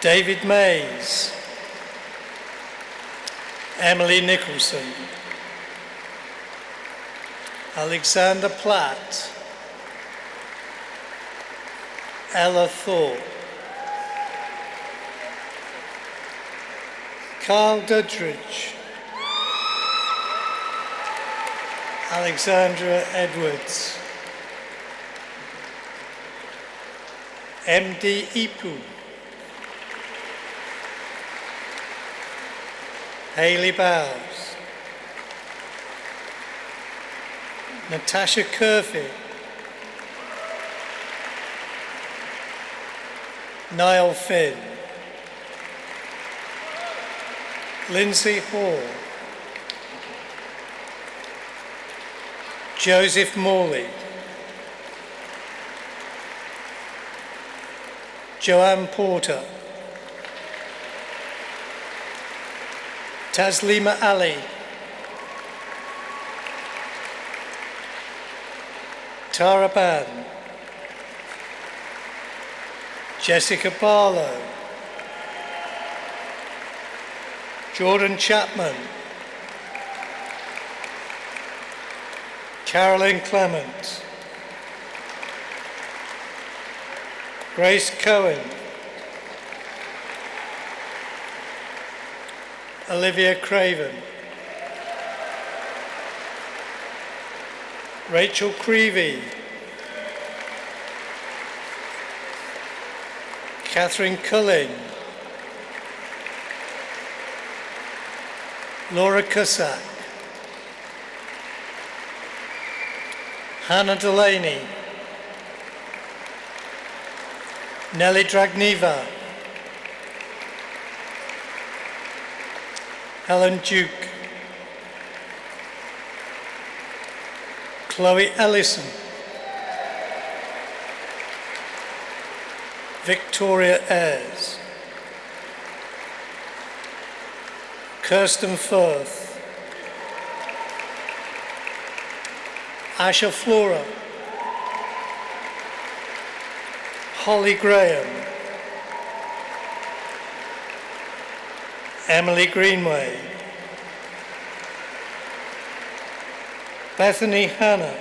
David Mays, Emily Nicholson, Alexander Platt, Ella Thorpe, Carl Dudridge, Alexandra Edwards, MD Ipu, Hayley Bowes, Natasha Curfew, Niall Finn, Lindsay Hall, Joseph Morley, Joanne Porter, Taslima Ali, Tara Ban, Jessica Barlow, Jordan Chapman, Carolyn Clement, Grace Cohen, Olivia Craven, Rachel Creevy, Catherine Culling, Laura Cussack, Hannah Delaney, Nelly Dragneva, Helen Duke, Chloe Ellison, Victoria Ayres, Kirsten Firth, Asha Flora, Holly Graham, Emily Greenway, Bethany Hanna,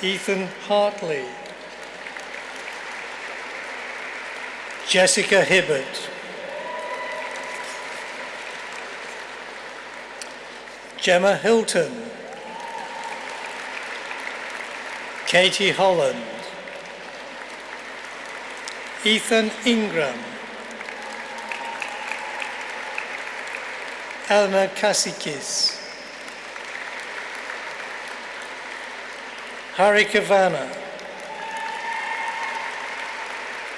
Ethan Hartley, Jessica Hibbert, Gemma Hilton, Katie Holland, Ethan Ingram, Eleanor Kasikis, Harry Kavanagh,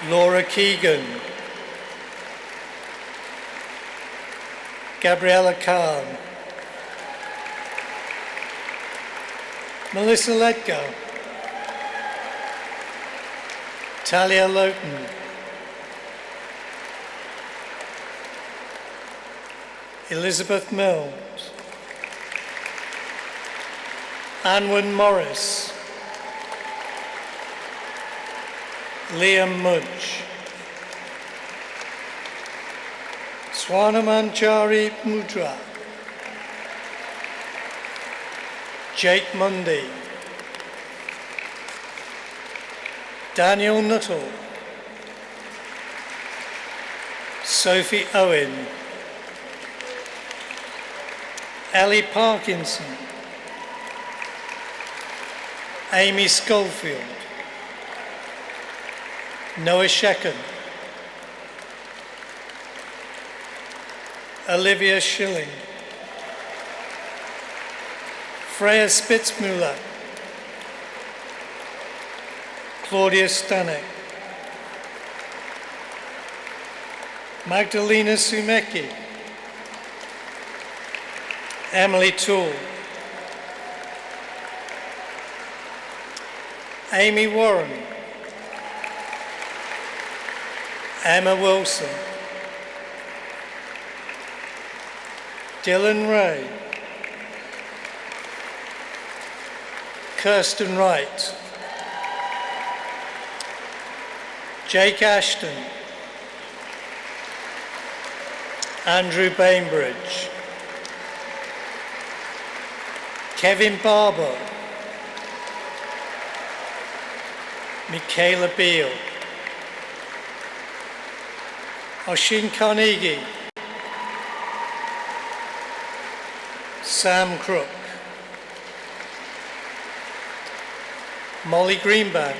Laura Keegan, Gabriella Kahn, Melissa Letgo, Talia Lowton, Elizabeth Mills, Anwen Morris, Liam Mudge, Swanamanchari Mudra, Jake Mundy, Daniel Nuttall, Sophie Owen, Ellie Parkinson, Amy Schofield, Noah Shecken, Olivia Schilling, Freya Spitzmüller, Claudia Stanek, Magdalena Sumecki, Emily Toole, Amy Warren, Emma Wilson, Dylan Ray, Kirsten Wright, Jake Ashton, Andrew Bainbridge, Kevin Barber, Michaela Beale, Oshin Carnegie, Sam Crook, Molly Greenbank,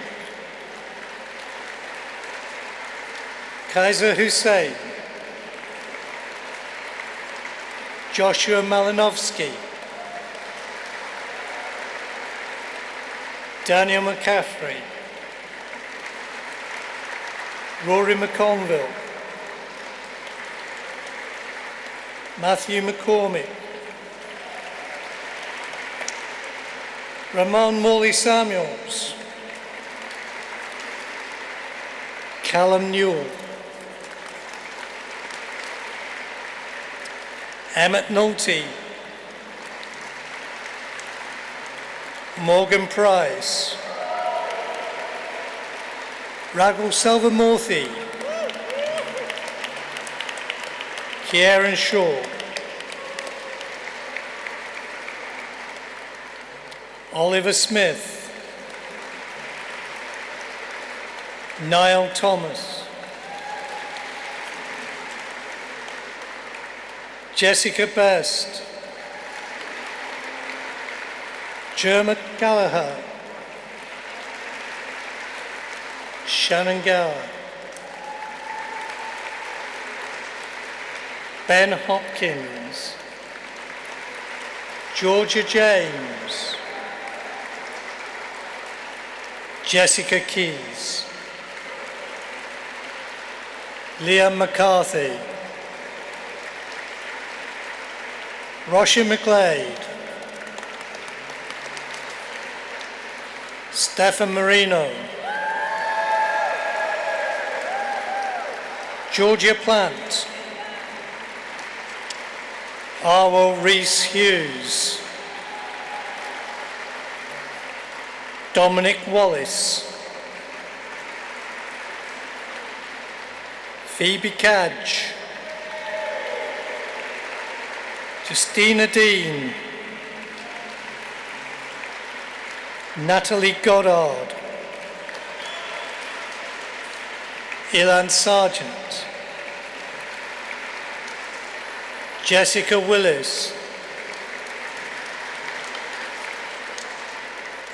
Kaiser Hussein, Joshua Malinowski, Daniel McCaffrey, Rory McConville, Matthew McCormick, Ramon Morley Samuels, Callum Newell, Emmett Nolte, Morgan Price, Ragul Selvamurthy, Kieran Shaw, Oliver Smith, Niall Thomas, Jessica Best, Jerma Gallagher, Shannon Gower, Ben Hopkins, Georgia James, Jessica Keys, Liam McCarthy, Roshi McGlade, Stefan Marino, Georgia Plant, Arwell Reese Hughes, Dominic Wallace, Phoebe Cadge, Justina Dean, Natalie Goddard, Ilan Sargent, Jessica Willis,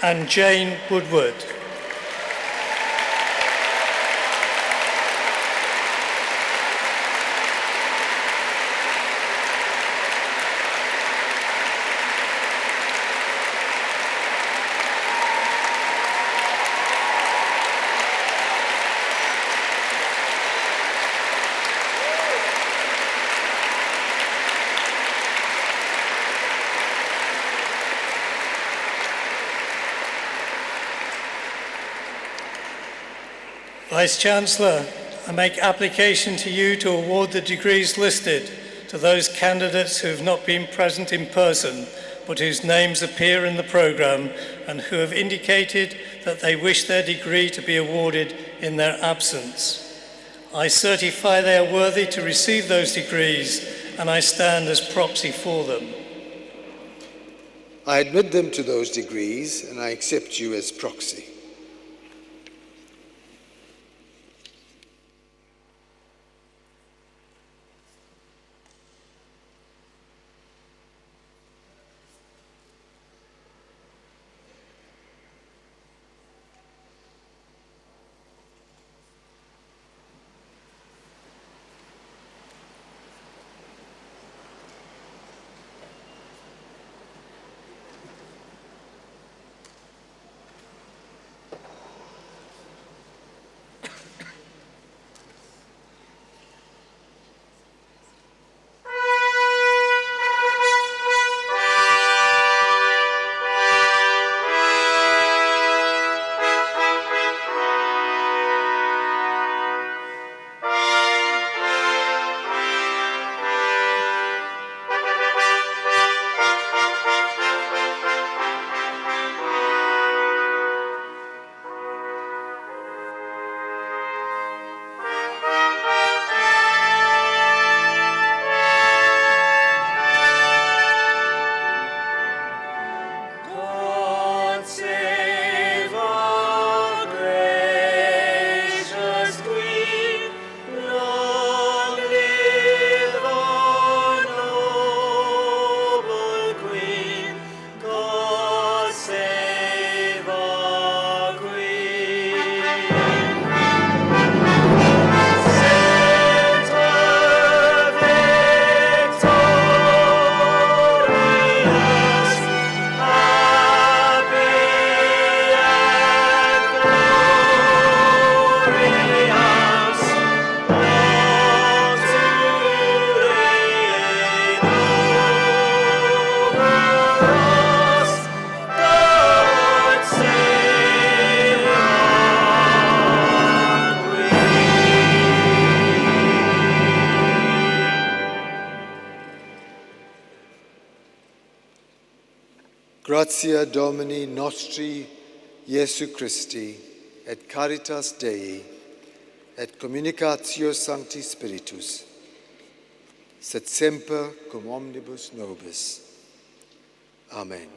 and Jane Woodward. Vice-Chancellor, I make application to you to award the degrees listed to those candidates who have not been present in person, but whose names appear in the programme and who have indicated that they wish their degree to be awarded in their absence. I certify they are worthy to receive those degrees, and I stand as proxy for them. I admit them to those degrees, and I accept you as proxy. Gratia Domini nostri Iesu Christi, et caritas Dei, et communicatio Sancti Spiritus, sed semper cum omnibus nobis. Amen.